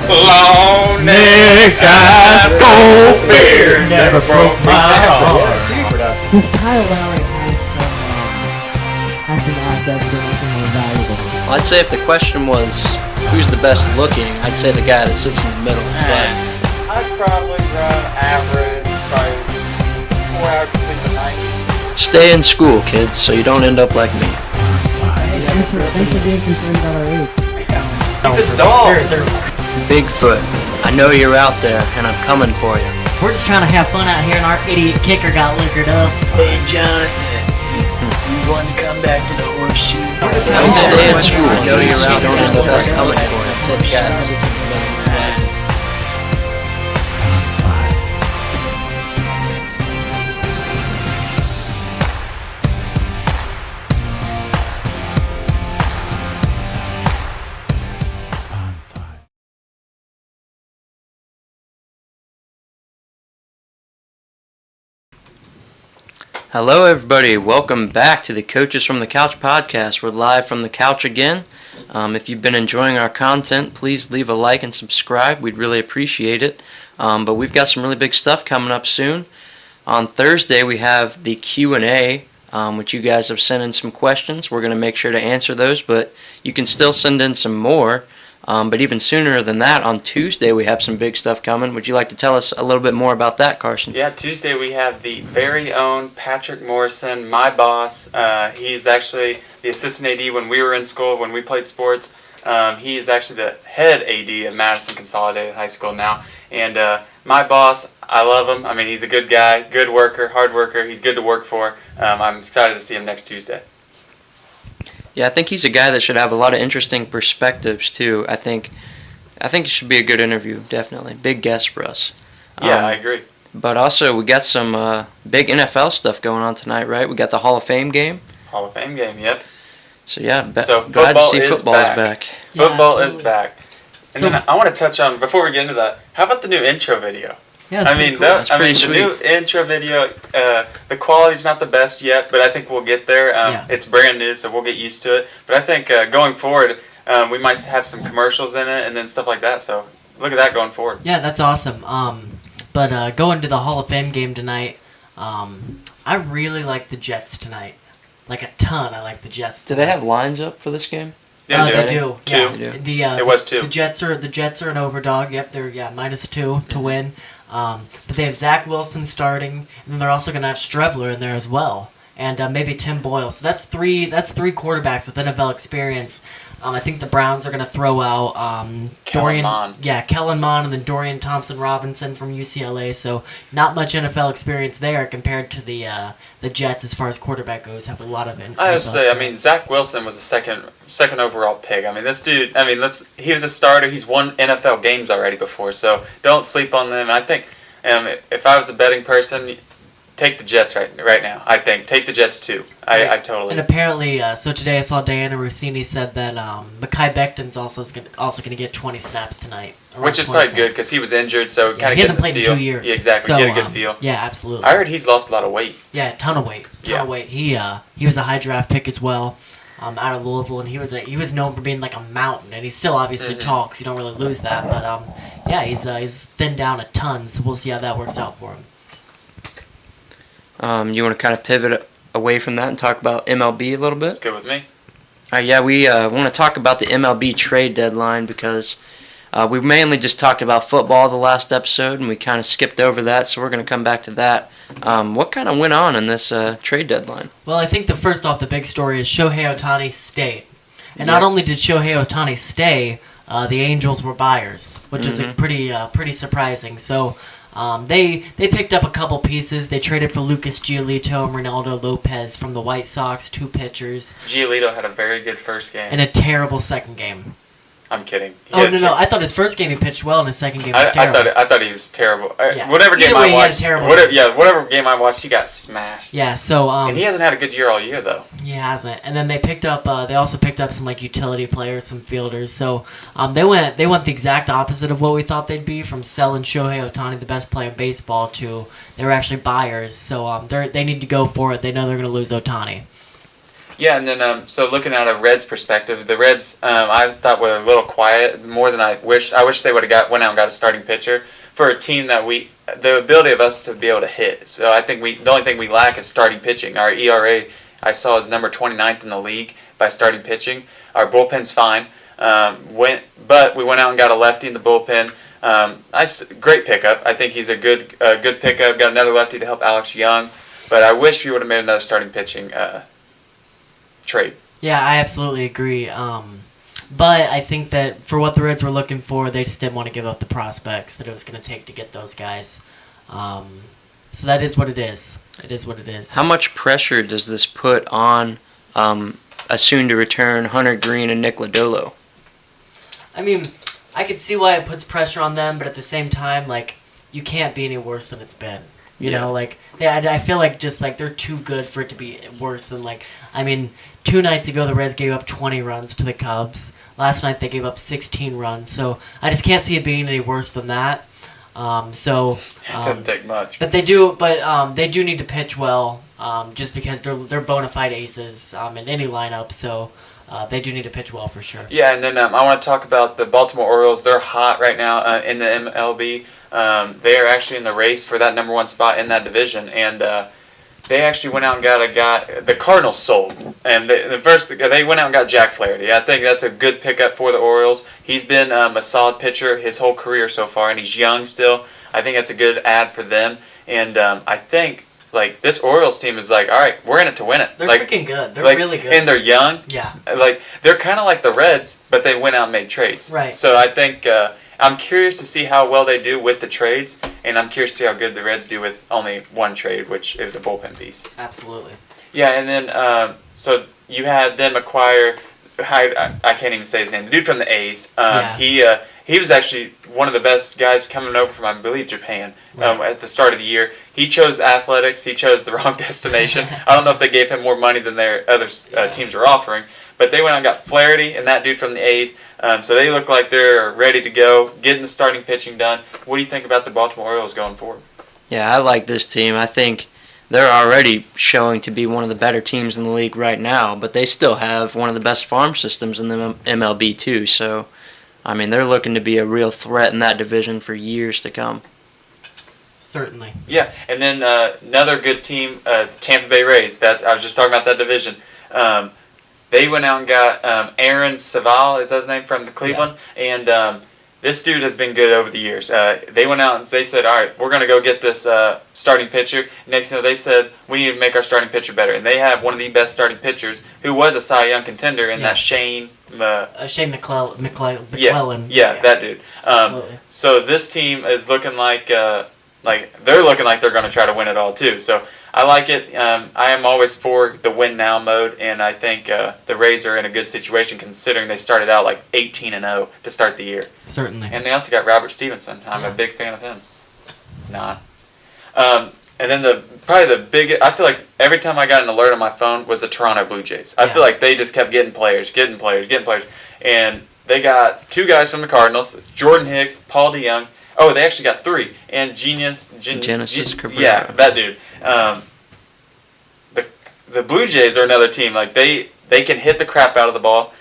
Long neck ice cold beer never broke my heart. Because Kyle Lowry has some assets that make him more valuable. Well, I'd say if the question was who's the best looking, I'd say the guy that sits in the middle. But I'd probably run average, probably 4 hours of sleep a night. stay in school, kids, so you don't end up like me. Thanks for being concerned about our age. He's a dog. Bigfoot, I know you're out there, and I'm coming for you. We're just trying to have fun out here, and our idiot kicker got liquored up. Hey, Jonathan, you want to come back to the horseshoe? Stay in school, I know you're out there, and I'm coming for you. It's the guy that sits in the middle. Hello, everybody. Welcome back to the Coaches from the Couch podcast. We're live from the couch again. If you've been enjoying our content, please leave a like and subscribe. We'd really appreciate it. But we've got some really big stuff coming up soon. On Thursday, we have the Q&A, which you guys have sent in some questions. We're going to make sure to answer those, but you can still send in some more. But even sooner than that, on Tuesday, we have some big stuff coming. Would you like to tell us a little bit more about that, Carson? Yeah, Tuesday we have the very own Patrick Morrison, my boss. He's actually the assistant AD when we were in school, when we played sports. He is actually the head AD at Madison Consolidated High School now. And my boss, I love him. I mean, he's a good guy, good worker, hard worker. He's good to work for. I'm excited to see him next Tuesday. Yeah, I think he's a guy that should have a lot of interesting perspectives too. I think it should be a good interview, definitely. Big guest for us. Yeah, I agree. But also, we got some big NFL stuff going on tonight, right? We got the Hall of Fame game. Hall of Fame game, yep. So yeah, So glad to football see is football back. is back. Football Yeah, is back. And then I want to touch on, before we get into that, how about the new intro video? Yeah, it's pretty cool. The new intro video, the quality's not the best yet, but I think we'll get there. It's brand new, so we'll get used to it. But I think going forward, we might have some commercials in it and then stuff like that. So look at that going forward. Yeah, that's awesome. But going to the Hall of Fame game tonight, I really like the Jets tonight. Like a ton, I like the Jets Do tonight. they have lines up for this game? Yeah, They do. Two. Yeah. They do. It was two. The Jets are an overdog. Yep, they're -2 to win. But they have Zach Wilson starting, and then they're also going to have Strebler in there as well, and maybe Tim Boyle. So that's three quarterbacks with NFL experience. I think the Browns are going to throw out Kellen Mond. Kellen Mond, and then Dorian Thompson-Robinson from UCLA. So not much NFL experience there compared to the Jets as far as quarterback goes. Have a lot of NFL I have to say, experience. Zach Wilson was the second overall pick. I mean, this dude. I mean, he was a starter. He's won NFL games already before, so don't sleep on them. And I think, if I was a betting person, take the Jets right now. I think take the Jets too. I totally. And apparently, so today I saw Diana Rossini said that Mekhi Becton's also going to get 20 snaps tonight. Which is probably good because he was injured, so kind of he get hasn't the played feel. in 2 years. Yeah, exactly. So, Get a good feel. Yeah, absolutely. I heard he's lost a lot of weight. Yeah, a ton of weight. Yeah. Of weight. He was a high draft pick as well, out of Louisville, and he was known for being like a mountain, and he's still obviously tall because you don't really lose that. But yeah, he's thinned down a ton, so we'll see how that works out for him. You want to kind of pivot away from that and talk about MLB a little bit? That's good with me. Yeah, we want to talk about the MLB trade deadline because we mainly just talked about football the last episode, and we kind of skipped over that, so we're going to come back to that. What kind of went on in this trade deadline? Well, I think the big story is Shohei Ohtani stayed. And not only did Shohei Ohtani stay, the Angels were buyers, which is pretty surprising. So they picked up a couple pieces. They traded for Lucas Giolito and Ronaldo Lopez from the White Sox, 2 pitchers. Giolito had a very good first game. And a terrible second game. I'm kidding. No! I thought his first game he pitched well, and his second game was terrible. I thought he was terrible. Yeah. Whatever game Either way, I he had a watched, terrible whatever game I watched, he got smashed. Yeah, so And he hasn't had a good year all year though. he hasn't. And then they also picked up some like utility players, some fielders. So they went the exact opposite of what we thought they'd be, from selling Shohei Ohtani, the best player in baseball, to they were actually buyers. So they need to go for it. They know they're going to lose Ohtani. Yeah, and then so looking at a Reds perspective, the Reds I thought were a little quiet, more than I wish. I wish they would have went out and got a starting pitcher for a team that the ability of us to be able to hit. So I think the only thing we lack is starting pitching. Our ERA I saw is number 29th in the league by starting pitching. Our bullpen's fine. But we went out and got a lefty in the bullpen. Great pickup. I think he's a good pickup. Got another lefty to help Alex Young. But I wish we would have made another starting pitching trade. Yeah, I absolutely agree. But I think that for what the Reds were looking for, they just didn't want to give up the prospects that it was going to take to get those guys. So that is what it is. It is what it is. How much pressure does this put on a soon-to-return Hunter Green and Nick Lodolo? I mean, I could see why it puts pressure on them, but at the same time, like, you can't be any worse than it's been. You know, like, I feel like just, like, they're too good for it to be worse than, like, I mean, 2 nights ago the Reds gave up 20 runs to the Cubs. Last night they gave up 16 runs. So I just can't see it being any worse than that. It doesn't take much. But they do need to pitch well, just because they're bona fide aces in any lineup. So they do need to pitch well for sure. Yeah, and then I want to talk about the Baltimore Orioles. They're hot right now in the MLB. They are actually in the race for that number 1 spot in that division, and they actually went out and got a guy. The Cardinals sold, and they went out and got Jack Flaherty. I think that's a good pickup for the Orioles. He's been a solid pitcher his whole career so far, and he's young still. I think that's a good ad for them, and I think like this Orioles team is like, all right, we're in it to win it. They're like, freaking good. They're like, really good. And they're young. Yeah. Like they're kind of like the Reds, but they went out and made trades. Right. So I think I'm curious to see how well they do with the trades, and I'm curious to see how good the Reds do with only one trade, which is a bullpen piece. Absolutely. Yeah, and then so you had them acquire. I can't even say his name. The dude from the A's. He was actually one of the best guys coming over from, I believe, Japan at the start of the year. He chose athletics. He chose the wrong destination. I don't know if they gave him more money than their other teams were offering. But they went out and got Flaherty and that dude from the A's. So they look like they're ready to go, getting the starting pitching done. What do you think about the Baltimore Orioles going forward? Yeah, I like this team. I think they're already showing to be one of the better teams in the league right now, but they still have one of the best farm systems in the MLB too. So, I mean, they're looking to be a real threat in that division for years to come. Certainly. Yeah, and then another good team, the Tampa Bay Rays. I was just talking about that division. They went out and got Aaron Saval, is that his name, from the Cleveland, and this dude has been good over the years. They went out and they said, all right, we're going to go get this starting pitcher. Next thing they said, we need to make our starting pitcher better. And they have one of the best starting pitchers who was a Cy Young contender in that Shane McClellan. Yeah, that dude. So this team is looking like they're looking like they're going to try to win it all too. So I like it. I am always for the win now mode, and I think the Rays are in a good situation considering they started out like 18-0 to start the year. Certainly. And they also got Robert Stevenson. I'm a big fan of him. And then probably the biggest, I feel like every time I got an alert on my phone was the Toronto Blue Jays. I feel like they just kept getting players. And they got 2 guys from the Cardinals, Jordan Hicks, Paul DeYoung. Oh, they actually got 3. And Genesis Cabrera. Yeah, that dude. The Blue Jays are another team. Like they can hit the crap out of the ball.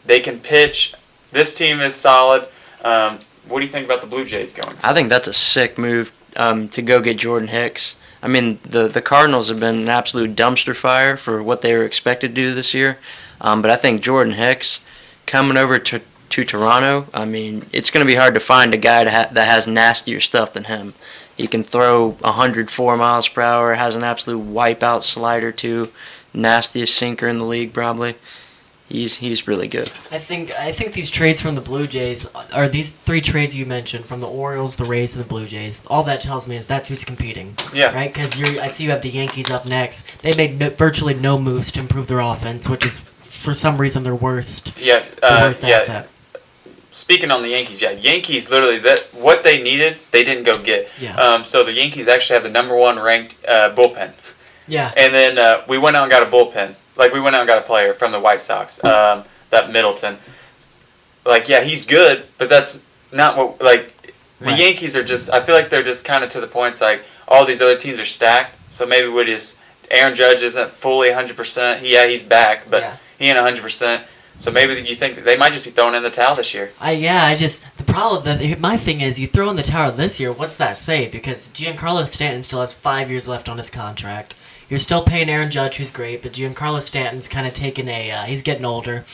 They can pitch. This team is solid. What do you think about the Blue Jays going? I think that's a sick move to go get Jordan Hicks. I mean, the Cardinals have been an absolute dumpster fire for what they were expected to do this year. But I think Jordan Hicks coming over to Toronto, I mean, it's going to be hard to find a guy that has nastier stuff than him. He can throw 104 miles per hour, has an absolute wipeout slider too, nastiest sinker in the league probably. He's really good. I think these trades from the Blue Jays are these 3 trades you mentioned from the Orioles, the Rays, and the Blue Jays. All that tells me is that's who's competing. Yeah. Right? Because I see you have the Yankees up next. They made virtually no moves to improve their offense, which is for some reason their worst. Yeah. Worst asset. Speaking on the Yankees, Yankees literally what they needed, they didn't go get. Yeah. So the Yankees actually have the number 1 ranked bullpen. Yeah. And then we went out and got a bullpen. Like we went out and got a player from the White Sox, that Middleton. Like he's good, but that's not what the Right. Yankees are just. I feel like they're just kind of to the point. It's like all these other teams are stacked, so maybe we just Aaron Judge isn't fully 100%. He's back, but Yeah. he ain't 100%. So maybe you think that they might just be throwing in the towel this year. The problem, my thing is, you throw in the towel this year, what's that say? Because Giancarlo Stanton still has 5 years left on his contract. You're still paying Aaron Judge, who's great, but Giancarlo Stanton's kind of taking he's getting older.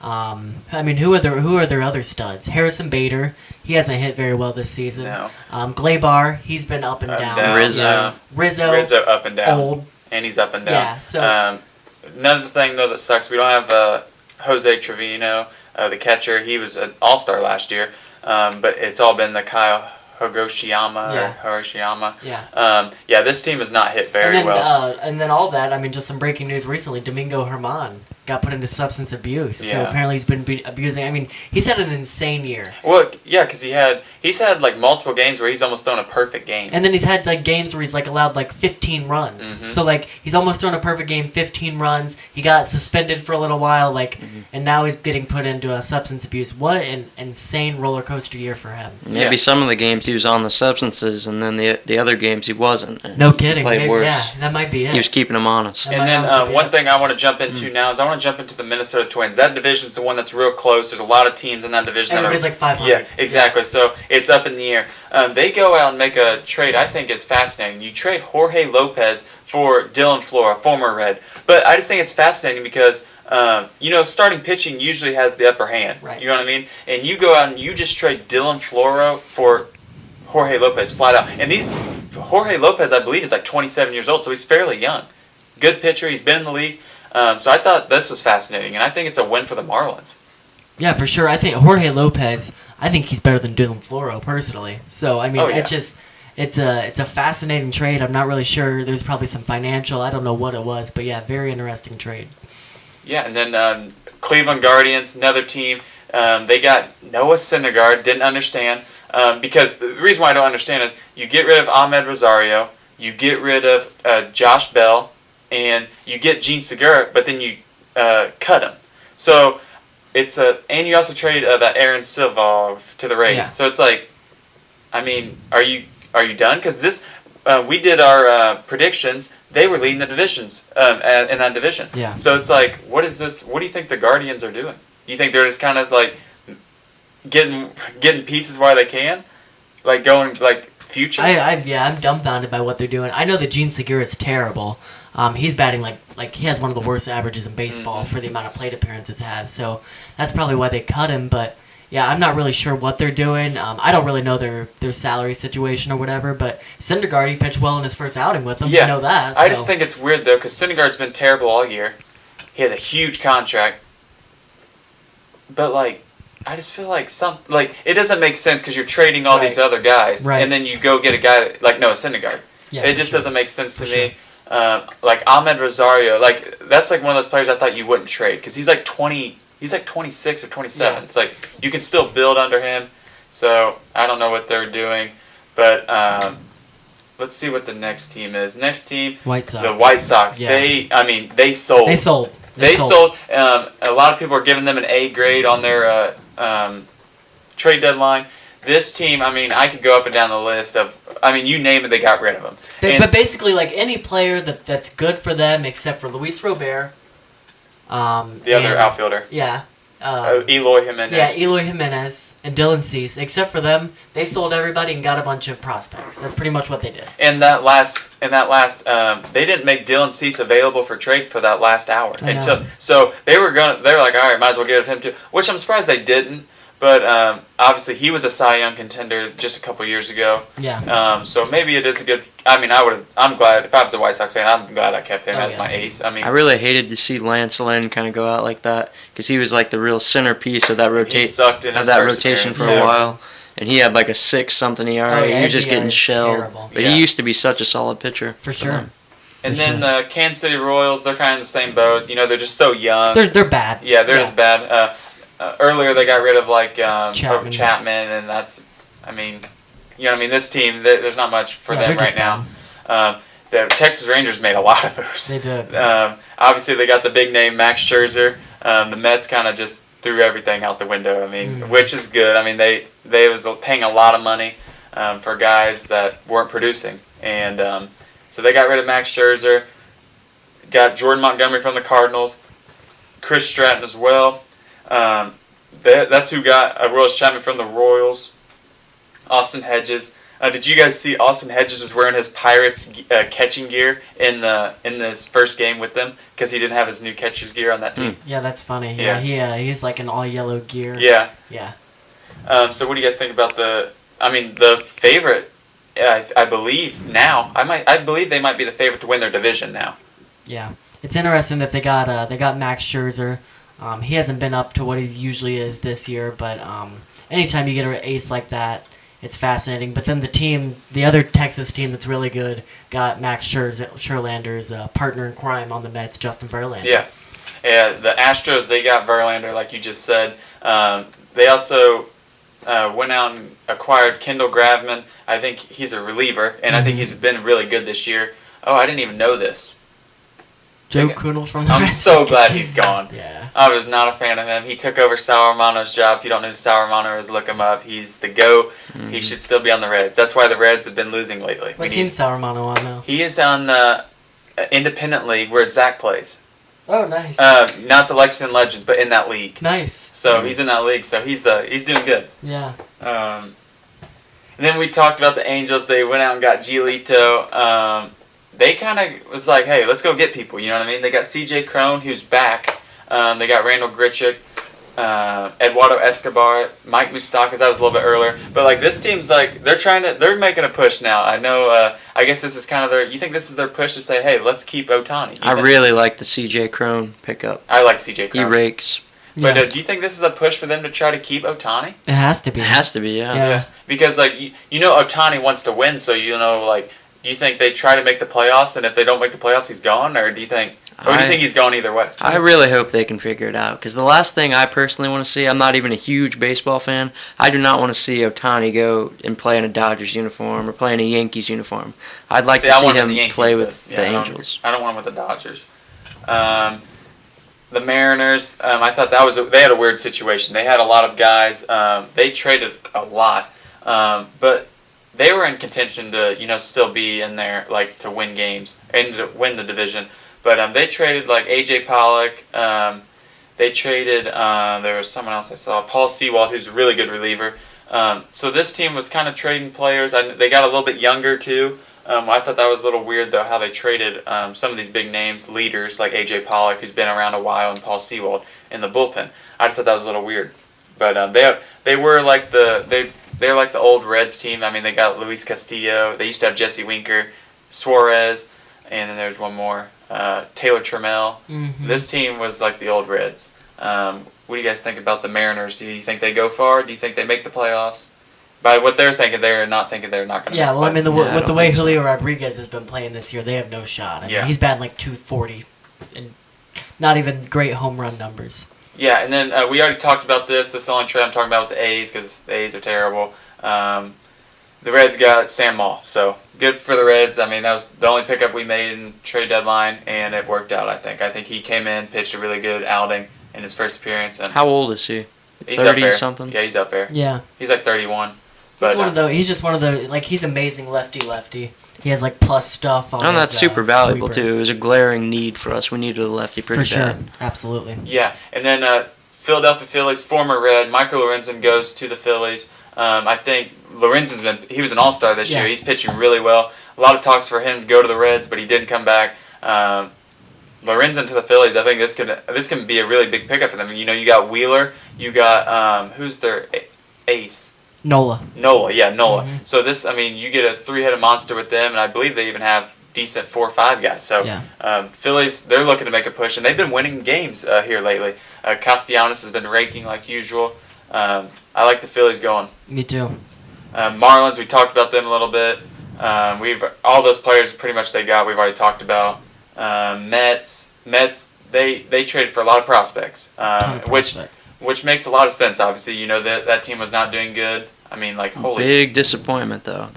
I mean, who are their other studs? Harrison Bader, he hasn't hit very well this season. No. Gleyber, he's been up and down. Rizzo. Rizzo, up and down. old. And he's up and down. Yeah, so- Another thing, though, that sucks, we don't have Jose Trevino, the catcher. He was an all-star last year, but it's all been the Kyle Hiroshima. Yeah. This team has not hit very well. And then all that, I mean, just some breaking news recently. Domingo Germán got put into substance abuse. So Yeah. apparently he's been abusing. I mean, he's had an insane year. Well, yeah, because he's had like multiple games where he's almost thrown a perfect game. And then he's had like games where he's like allowed like 15 runs. So like he's almost thrown a perfect game, 15 runs. He got suspended for a little while, and now he's getting put into a substance abuse. What an insane roller coaster year for him. Maybe some of the games he was on the substances, and then the other games he wasn't. And No he kidding. Played Maybe, worse. yeah, that might be it. He was keeping them honest. That And might then also be one it. thing I want to jump into now is I want to jump into the Minnesota Twins. That division's the one that's real close. There's a lot of teams in that division. Everybody's like 500. Yeah, exactly. So it's up in the air. They go out and make a trade I think is fascinating. You trade Jorge Lopez for Dylan Flora, former Red. But I just think it's fascinating because, starting pitching usually has the upper hand. Right. You know what I mean? And you go out and you just trade Dylan Flora for Jorge Lopez flat out. And Jorge Lopez, I believe, is like 27 years old, so he's fairly young. Good pitcher. He's been in the league. So I thought this was fascinating, and I think it's a win for the Marlins. Yeah, for sure. I think Jorge Lopez, I think he's better than Dylan Floro, personally. So, I mean, it's a fascinating trade. I'm not really sure. There's probably some financial. I don't know what it was, but yeah, very interesting trade. Yeah, and then Cleveland Guardians, another team. They got Noah Syndergaard. Didn't understand because the reason why I don't understand is you get rid of Ahmed Rosario, you get rid of Josh Bell, and you get Gene Segura, but then you cut him. So and you also trade that Aaron Silva to the Rays. Yeah. So it's like, I mean, are you done? Because this we did our predictions. They were leading the divisions in that division. Yeah. So it's like, what is this? What do you think the Guardians are doing? Do you think they're just kind of like getting pieces while they can, like going like future? I'm dumbfounded by what they're doing. I know that Gene Segura is terrible. He's batting like he has one of the worst averages in baseball for the amount of plate appearances he has. So that's probably why they cut him. But yeah, I'm not really sure what they're doing. I don't really know their salary situation or whatever. But Syndergaard, he pitched well in his first outing with them. Yeah. I know that. I just think it's weird though, because Syndergaard's been terrible all year. He has a huge contract, but like, I just feel like it doesn't make sense because you're trading all these other guys, Right. and then you go get a guy like Noah Syndergaard. Yeah, It just doesn't make sense to me. Like Ahmed Rosario, like that's like one of those players I thought you wouldn't trade because he's like 20. He's like 26 or 27. Yeah. It's like you can still build under him. So I don't know what they're doing, but let's see what the next team is. Next team, White Sox. the White Sox. Yeah. They sold. They sold. A lot of people are giving them an A grade on their trade deadline. This team, I could go up and down the list of, you name it, they got rid of them. But basically, like any player that's good for them, except for Luis Robert. The other outfielder. Yeah. Eloy Jimenez. Yeah, Eloy Jimenez and Dylan Cease. Except for them, they sold everybody and got a bunch of prospects. That's pretty much what they did. And that last, they didn't make Dylan Cease available for trade for that last hour so they were like, all right, might as well give him to, which I'm surprised they didn't. But obviously he was a Cy Young contender just a couple years ago. Yeah. So maybe it is a good. I'm glad if I was a White Sox fan, I'm glad I kept him as my ace. I really hated to see Lance Lynn kind of go out like that because he was like the real centerpiece of that rotation for a while, and he had like a 6-something ERA. He was just getting shelled. Terrible. But he used to be such a solid pitcher. For sure. And then the Kansas City Royals, they're kind of in the same boat. They're just so young. They're bad. Yeah, they're just bad. Earlier they got rid of Chapman, and that's, this team, there's not much for them right now. The Texas Rangers made a lot of moves. They did. Obviously they got the big name Max Scherzer. The Mets kind of just threw everything out the window. Which is good. They was paying a lot of money for guys that weren't producing, and so they got rid of Max Scherzer. got Jordan Montgomery from the Cardinals, Chris Stratton as well. That's who got Aroldis Chapman from the Royals. Austin Hedges. Did you guys see Austin Hedges was wearing his Pirates catching gear in this first game with them because he didn't have his new catcher's gear on that team? Yeah, that's funny. Yeah. He's like an all yellow gear. Yeah. Yeah. So what do you guys think about the favorite? I believe now. I believe they might be the favorite to win their division now. Yeah. It's interesting that they got Max Scherzer. He hasn't been up to what he usually is this year, but anytime you get an ace like that, it's fascinating. But then the other Texas team that's really good, got Max Scherlander's partner in crime on the Mets, Justin Verlander. Yeah. The Astros, they got Verlander, like you just said. They also went out and acquired Kendall Graveman. I think he's a reliever, and I think he's been really good this year. Oh, I didn't even know this. Joe Kunal from the I'm Reds. so glad he's gone. Yeah. I was not a fan of him. He took over Sal Romano's job. If you don't know who Sal Romano is, look him up. He's the GOAT. He should still be on the Reds. That's why the Reds have been losing lately. What team's Sal Romano on now? He is on the independent league where Zach plays. Oh, nice. Not the Lexington Legends, but in that league. Nice. So he's in that league. So he's doing good. Yeah. And then we talked about the Angels. They went out and got Giolito. They kind of was like, hey, let's go get people. You know what I mean? They got C.J. Cron, who's back. They got Randall Grichuk, Eduardo Escobar, Mike Moustakas. That was a little bit earlier. But like this team's like they're making a push now. I know. I guess this is kind of their. You think this is their push to say, hey, let's keep Ohtani? I really like the C.J. Cron pickup. I like C.J. Cron. He rakes. But Yeah. do you think this is a push for them to try to keep Ohtani? It has to be. It has to be, yeah. Yeah. Because like you know Ohtani wants to win, so you know like. Do you think they try to make the playoffs, and if they don't make the playoffs, he's gone, or do you think he's gone either way? I really hope they can figure it out, because the last thing I personally want to see, I'm not even a huge baseball fan, I do not want to see Ohtani go and play in a Dodgers uniform or play in a Yankees uniform. I'd like to see him play with the Angels. I don't want him with the Dodgers. The Mariners, I thought they had a weird situation. They had a lot of guys. They traded a lot, but they were in contention to, still be in there, like, to win games and to win the division. But they traded, like, A.J. Pollock. They traded, there was someone else I saw, Paul Sewald, who's a really good reliever. So this team was kind of trading players. They got a little bit younger, too. I thought that was a little weird, though, how they traded some of these big names, leaders, like A.J. Pollock, who's been around a while, and Paul Sewald in the bullpen. I just thought that was a little weird. But they were like they're like the old Reds team. I mean, they got Luis Castillo. They used to have Jesse Winker, Suarez, and then there's one more, Taylor Trammell. Mm-hmm. This team was like the old Reds. What do you guys think about the Mariners? Do you think they go far? Do you think they make the playoffs? By what they're thinking, they're not thinking they're not going to Yeah, make the well, I mean, playoffs. with the way Julio Rodriguez has been playing this year, they have no shot. I mean, Yeah. he's batting like 240, and not even great home run numbers. Yeah, and then we already talked about this. This is the only trade I'm talking about with the A's because the A's are terrible. The Reds got Sam Moll, so good for the Reds. I mean, that was the only pickup we made in trade deadline, and it worked out, I think. I think he came in, pitched a really good outing in his first appearance. And How old is he? he's up 30 there. something? Yeah, he's up there. Yeah. He's like 31. But, He's just one of the, like, he's amazing lefty. He has, like, plus stuff on And his, that's super valuable, sweeper. too. It was a glaring need for us. We needed a lefty pretty For sure. bad. Absolutely. Yeah, and then Philadelphia Phillies, former Red, Michael Lorenzen goes to the Phillies. I think Lorenzen's he was an all-star this year. He's pitching really well. A lot of talks for him to go to the Reds, but he didn't come back. Lorenzen to the Phillies, I think this can be a really big pickup for them. You got Wheeler, you got who's their ace? Nola. Nola. Mm-hmm. So you get a three-headed monster with them, and I believe they even have decent 4 or 5 guys. So Phillies, they're looking to make a push, and they've been winning games here lately. Castellanos has been raking like usual. I like the Phillies going. Me too. Marlins, we talked about them a little bit. All those players pretty much they got. We've already talked about. Mets, they traded for a lot of prospects, which makes a lot of sense. Obviously, that team was not doing good. I mean, like, holy Big disappointment, though.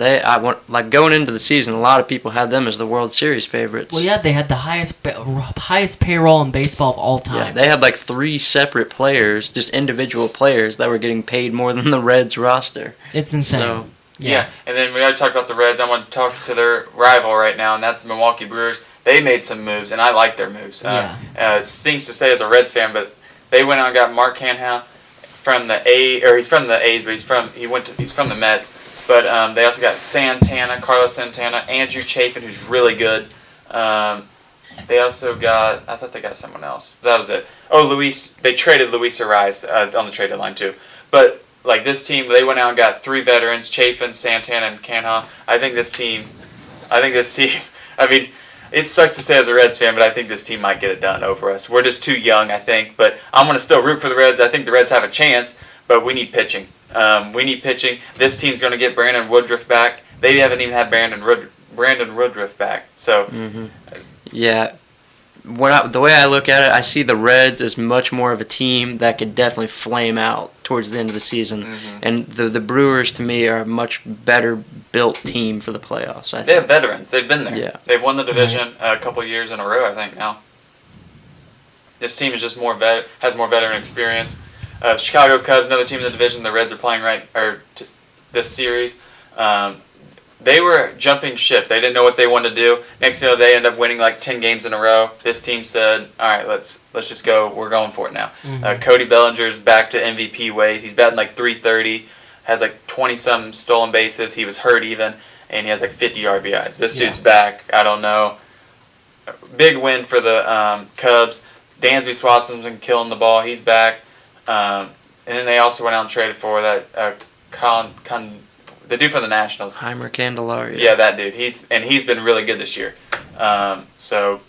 Going into the season, a lot of people had them as the World Series favorites. Well, yeah, they had the highest payroll in baseball of all time. Yeah, they had like 3 separate players, just individual players, that were getting paid more than the Reds roster. It's insane. So, Yeah, and then we already talked about the Reds. I want to talk to their rival right now, and that's the Milwaukee Brewers. They made some moves, and I like their moves. It seems to say as a Reds fan, but they went out and got Mark Canha from the he's from the A's, but he's from the Mets. But they also got Carlos Santana, Andrew Chafin, who's really good. They also got, I thought they got someone else. That was it. Oh, they traded Luis Ariz on the trade deadline too. But like this team, they went out and got 3 veterans, Chafin, Santana, and Canha. I think this team, I mean, it sucks to say as a Reds fan, but I think this team might get it done over us. We're just too young, I think. But I'm going to still root for the Reds. I think the Reds have a chance, but we need pitching. This team's going to get Brandon Woodruff back. They haven't even had Brandon Woodruff back. So, yeah. The way I look at it, I see the Reds as much more of a team that could definitely flame out towards the end of the season. And the Brewers, to me, are a much better built team for the playoffs. I think. They have veterans. They've been there. Yeah. They've won the division a couple of years in a row, I think, now. This team is just has more veteran experience. Chicago Cubs, another team in the division. The Reds are playing this series. They were jumping ship. They didn't know what they wanted to do. Next thing you know, they end up winning like 10 games in a row. This team said, all right, let's just go. We're going for it now. Cody Bellinger's back to MVP ways. He's batting like .330, has like 20-some stolen bases. He was hurt even, and he has like 50 RBIs. This dude's back. I don't know. Big win for the Cubs. Dansby Swanson's been killing the ball. He's back. And then they also went out and traded for that the dude from the Nationals. Heimer Candelario. Yeah, that dude. He's been really good this year. So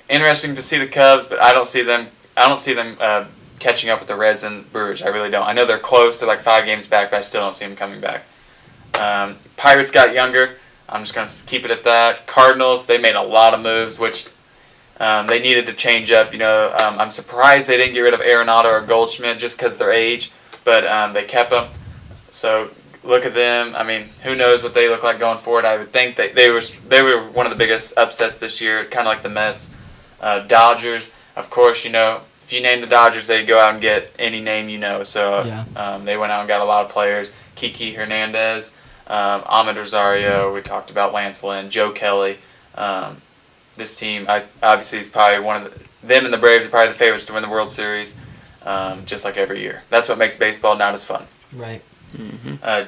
interesting to see the Cubs, but I don't see them catching up with the Reds and Brewers. I really don't. I know they're close. They're like 5 games back, but I still don't see them coming back. Pirates got younger. I'm just going to keep it at that. Cardinals, they made a lot of moves, which they needed to change up. I'm surprised they didn't get rid of Arenado or Goldschmidt just because of their age, but they kept them. So look at them. I mean, who knows what they look like going forward. I would think that they were one of the biggest upsets this year, kind of like the Mets. Dodgers, of course, if you name the Dodgers, they go out and get any name you know. So they went out and got a lot of players. Kiki Hernandez, Ahmed Rosario, we talked about Lance Lynn, Joe Kelly. This team, obviously, is probably them and the Braves are probably the favorites to win the World Series, just like every year. That's what makes baseball not as fun. Right.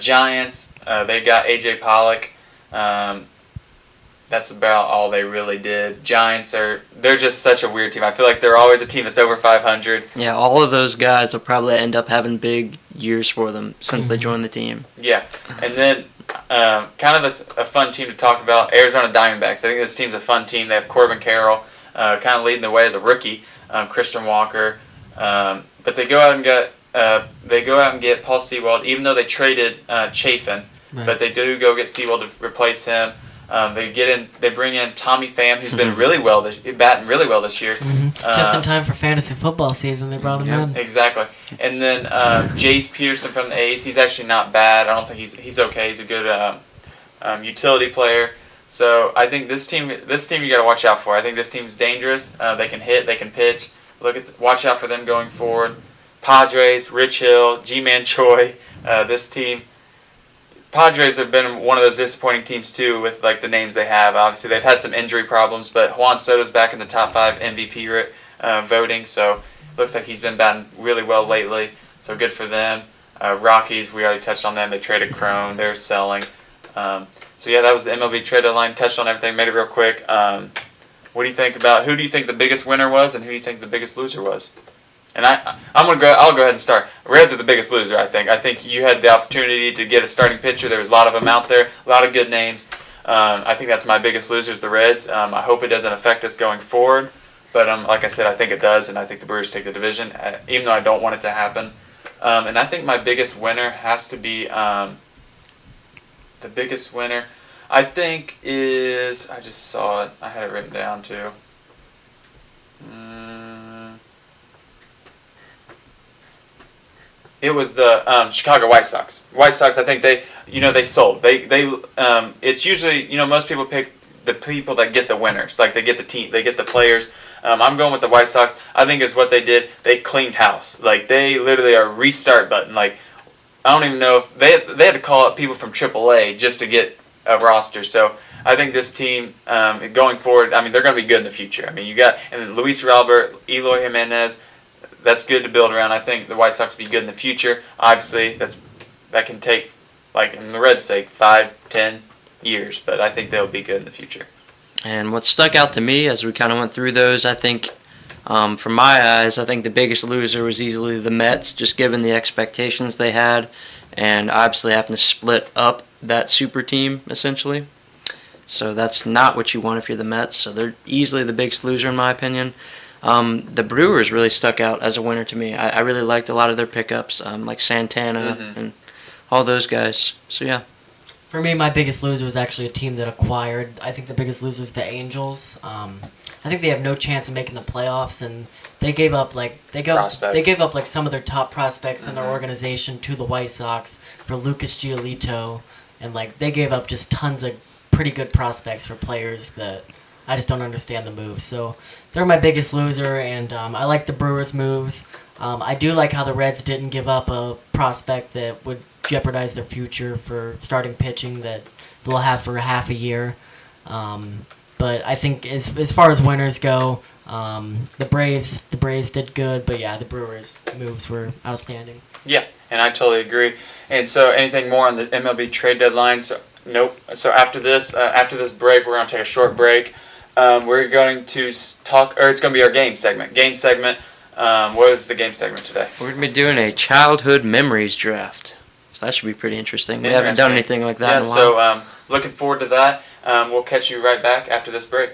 Giants, they got A.J. Pollock. That's about all they really did. Giants they're just such a weird team. I feel like they're always a team that's over 500. Yeah, all of those guys will probably end up having big years for them since they joined the team. Yeah, and then kind of a fun team to talk about, Arizona Diamondbacks. I think this team's a fun team. They have Corbin Carroll kind of leading the way as a rookie, Christian Walker. But they go out and get Paul Sewald, even though they traded Chafin. Right. But they do go get Sewald to replace him. They bring in Tommy Pham, who's been batting really well this year. Just in time for fantasy football season, they brought him in. Exactly. And then Jace Peterson from the A's. He's actually not bad. I don't think he's okay. He's a good utility player. So I think this team you got to watch out for. I think this team's dangerous. They can hit. They can pitch. Watch out for them going forward. Padres, Rich Hill, G-Man Choi. This team. Padres have been one of those disappointing teams too with the names they have. Obviously, they've had some injury problems, but Juan Soto's back in the top 5 MVP voting, so looks like he's been batting really well lately. So good for them. Rockies, we already touched on them. They traded Crone. They're selling. That was the MLB trade deadline. Touched on everything. Made it real quick. What do you think about who do you think the biggest winner was, and who do you think the biggest loser was? And I'll go ahead and start. Reds are the biggest loser, I think. I think you had the opportunity to get a starting pitcher. There was a lot of them out there, a lot of good names. I think that's my biggest loser is the Reds. I hope it doesn't affect us going forward. But like I said, I think it does, and I think the Brewers take the division, even though I don't want it to happen. And I think my biggest winner has to be the biggest winner, I think, is I just saw it. I had it written down, too. It was the Chicago White Sox. White Sox, I think they sold. It's usually, most people pick the people that get the winners. Like they get the team, they get the players. I'm going with the White Sox. I think is what they did. They cleaned house. Like they literally are a restart button. Like I don't even know if they had to call up people from AAA just to get a roster. So I think this team going forward, I mean, they're going to be good in the future. I mean, you got and Luis Robert, Eloy Jimenez. That's good to build around. I think the White Sox will be good in the future. Obviously, that can take, like in the Reds' sake, 5-10 years, but I think they'll be good in the future. And what stuck out to me as we kind of went through those, I think, from my eyes, I think the biggest loser was easily the Mets, just given the expectations they had, and obviously having to split up that super team, essentially. So that's not what you want if you're the Mets, so they're easily the biggest loser in my opinion. The Brewers really stuck out as a winner to me. I really liked a lot of their pickups, like Santana and all those guys. So, yeah. For me, my biggest loser was actually a team that acquired. I think the biggest loser is the Angels. I think they have no chance of making the playoffs, and they gave up some of their top prospects in their organization to the White Sox for Lucas Giolito, and they gave up just tons of pretty good prospects for players that I just don't understand the moves. So they're my biggest loser, and I like the Brewers' moves. I do like how the Reds didn't give up a prospect that would jeopardize their future for starting pitching that they'll have for half a year. But I think as far as winners go, the Braves did good, but yeah, the Brewers' moves were outstanding. Yeah, and I totally agree. And so, anything more on the MLB trade deadline? So, nope. So after this break, we're going to take a short break. We're going to talk, or it's going to be our game segment. What is the game segment today? We're going to be doing a childhood memories draft. So that should be pretty interesting. We haven't done anything like that in a while. So looking forward to that. We'll catch you right back after this break.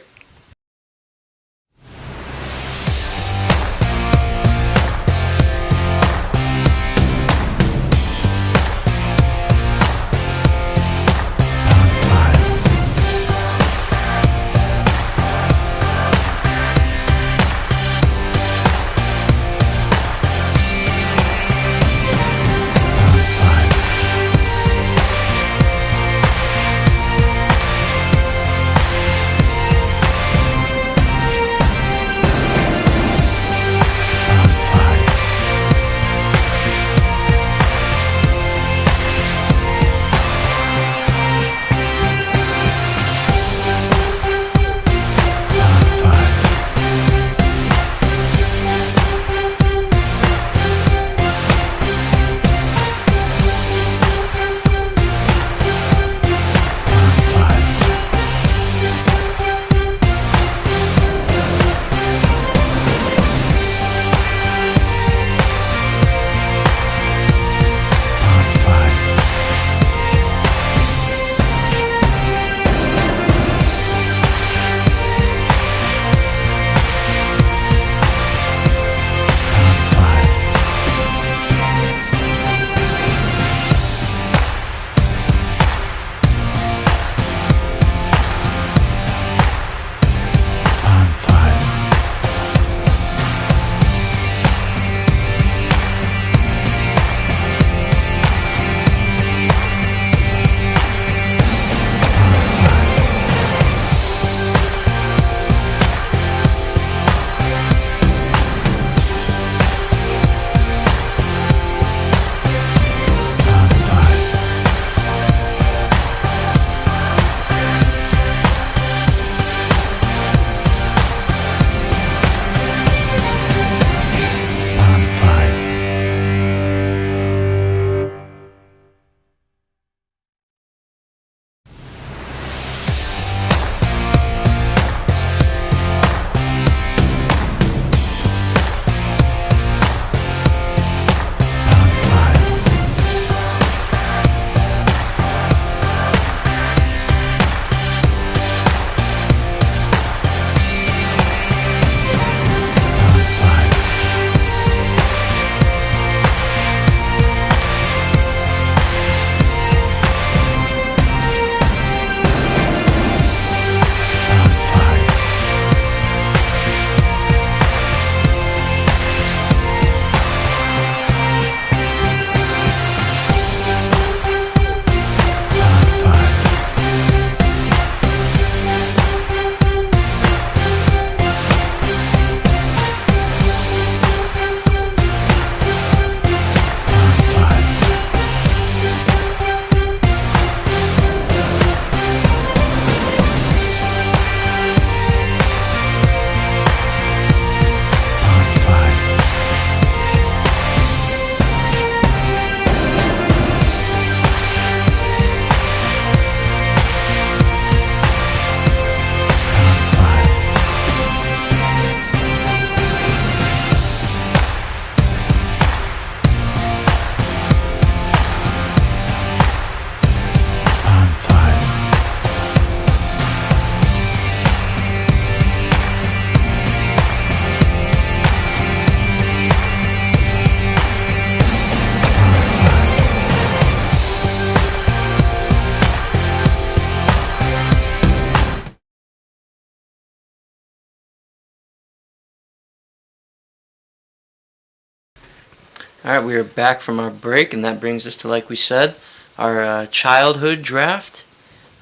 All right, we are back from our break, and that brings us to, like we said, our childhood draft.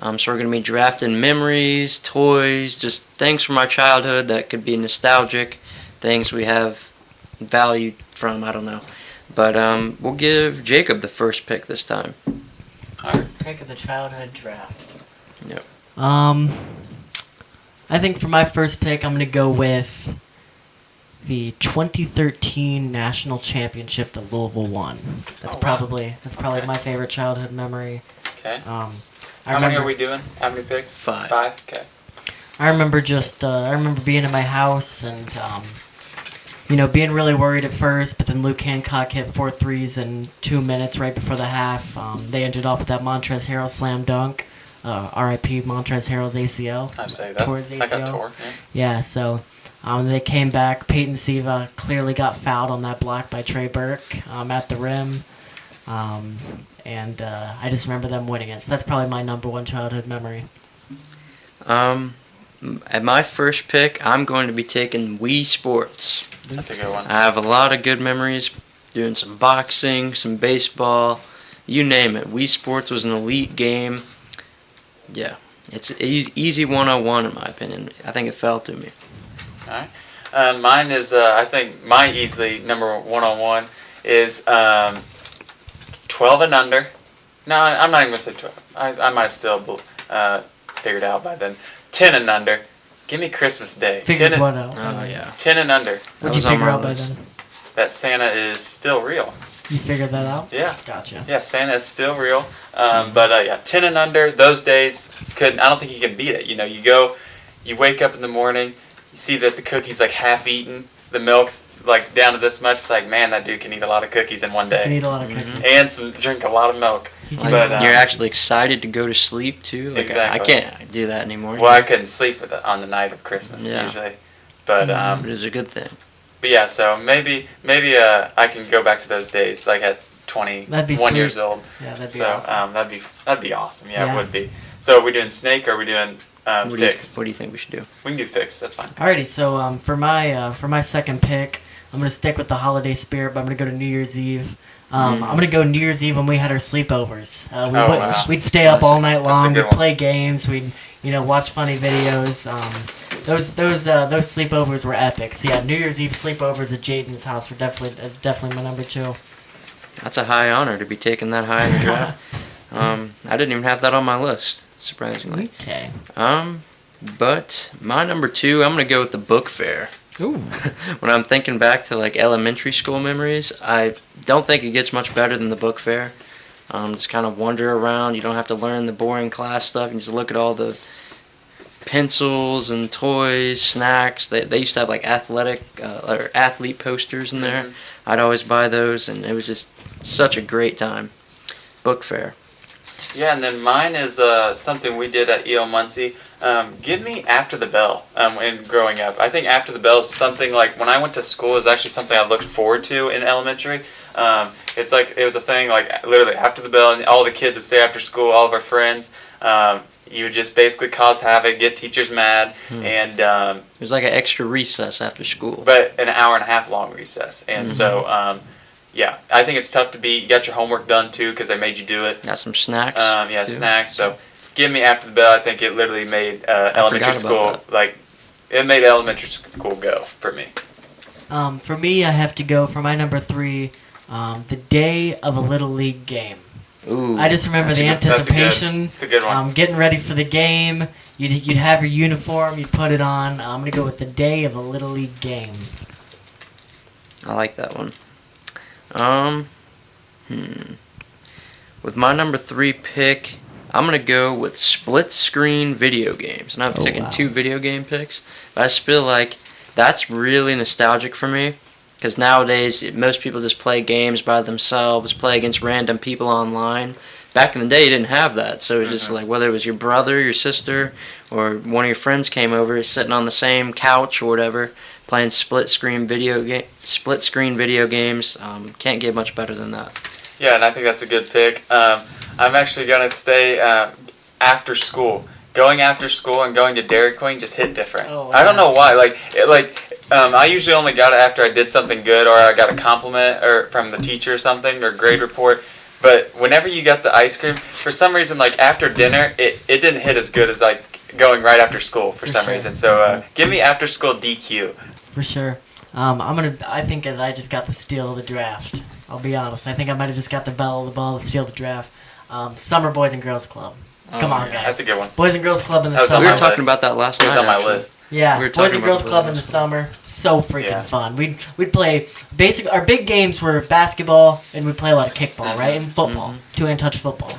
So we're going to be drafting memories, toys, just things from our childhood that could be nostalgic, things we have value from, I don't know. But we'll give Jacob the first pick this time. First pick of the childhood draft. Yep. I think for my first pick, I'm going to go with the 2013 National Championship that Louisville won. That's probably Okay. my favorite childhood memory. Okay. I How many remember- are we doing? How many picks? 5. 5? Okay. I remember I remember being in my house and, being really worried at first, but then Luke Hancock hit 4 threes in 2 minutes right before the half. They ended off with that Montrezl Harrell slam dunk. R.I.P. Montrezl Harrell's ACL. I say that. Towards Like a ACL. tour. Yeah. Yeah, so they came back. Peyton Siva clearly got fouled on that block by Trey Burke at the rim. And I just remember them winning it. So that's probably my number one childhood memory. At my first pick, I'm going to be taking Wii Sports. That's a good one. I have a lot of good memories doing some boxing, some baseball, you name it. Wii Sports was an elite game. Yeah, it's easy 101 in my opinion. I think it fell to me. All right. Mine is, I think, my easily number 101 is 12 and under. No, I'm not even going to say 12. I might have still figured out by then. 10 and under. Give me Christmas Day. Figured 10 and, what out? Oh yeah. 10 and under. That What'd you was on figure my out by list. then? That Santa is still real. You figured that out? Yeah. Gotcha. Yeah, Santa is still real. But yeah, 10 and under, those days, I don't think you can beat it. You wake up in the morning, you see that the cookie's like half eaten, the milk's like down to this much. It's like, man, that dude can eat a lot of cookies in one You day. need a lot of cookies. And drink a lot of milk. Like, But, you're actually excited to go to sleep too. Like, Exactly. I can't do that anymore. Well, I couldn't sleep on the night of Christmas Yeah. usually. But But it's a good thing. but yeah, so maybe I can go back to those days, like at That'd be 21 sweet. years old. Yeah, that'd be So awesome. that'd be awesome. Yeah, Yeah. it would be. So are we doing snake or are we doing What do, fixed? what do you think we should do? We can do fixed. That's fine. Alrighty, so for my second pick, I'm gonna stick with the holiday spirit, but I'm gonna go to New Year's Eve. I'm gonna go New Year's Eve when we had our sleepovers. Wow. We'd stay up all night long. good We'd one. play games. We'd watch funny videos. Those sleepovers were epic. So yeah, New Year's Eve sleepovers at Jaden's house is definitely my number 2. That's a high honor to be taken that high in the draft. I didn't even have that on my list, surprisingly. Okay. But my number 2, I'm gonna go with the book fair. Ooh. When I'm thinking back to like elementary school memories, I don't think it gets much better than the book fair. Just kind of wander around. You don't have to learn the boring class stuff. You just look at all the pencils and toys, snacks. They used to have like athletic or athlete posters in there. I'd always buy those, and it was just such a great time. Book fair. Yeah, and then mine is something we did at E.O. Muncie. Give me After the Bell in growing up. I think After the Bell is something like when I went to school, it was actually something I looked forward to in elementary. It's like it was a thing like literally after the bell, and all the kids would stay after school, all of our friends. You would just basically cause havoc, get teachers mad, and It was like an extra recess after school. but an hour and a half long recess. And so, yeah, I think it's tough to beat. You got your homework done too because they made you do it. Got some snacks. Yeah, too. snacks. So give me After the Bell. I think it literally made elementary forgot about school it made elementary school go for me. For me, I have to go for my number 3, the day of a Little League game. Ooh, I just remember that's the a good- anticipation. It's a good one. Getting ready for the game. You'd have your uniform. You'd put it on. I'm gonna go with the day of a Little League game. I like that one. With my number 3 pick, I'm gonna go with split screen video games, and I've taken wow. 2 video game picks. But I just feel like that's really nostalgic for me, because nowadays most people just play games by themselves, play against random people online. Back in the day, you didn't have that, so it was just like whether it was your brother, your sister, or one of your friends came over, sitting on the same couch or whatever, playing split screen video games. Can't get much better than that. Yeah, and I think that's a good pick. I'm actually gonna stay after school. Going after school and going to Dairy Queen just hit different. Oh, I don't wow. know why. I usually only got it after I did something good or I got a compliment or from the teacher or something or grade report. But whenever you got the ice cream, for some reason, like after dinner, it didn't hit as good as like going right after school for some sure. reason. So give me after school DQ. For sure. I think that I just got the steal of the draft. I'll be honest. I think I might have just got the ball to steal the draft. Summer Boys and Girls Club. Come on, guys. That's a good one. Boys and Girls Club in the That was summer. We were my talking list. about that last It night. was on my actually. list. Yeah, We were Boys talking and about Girls the Club in the last summer, so freaking Yeah. fun. We'd play our big games were basketball and we'd play a lot of kickball, right? And football, two-hand touch football.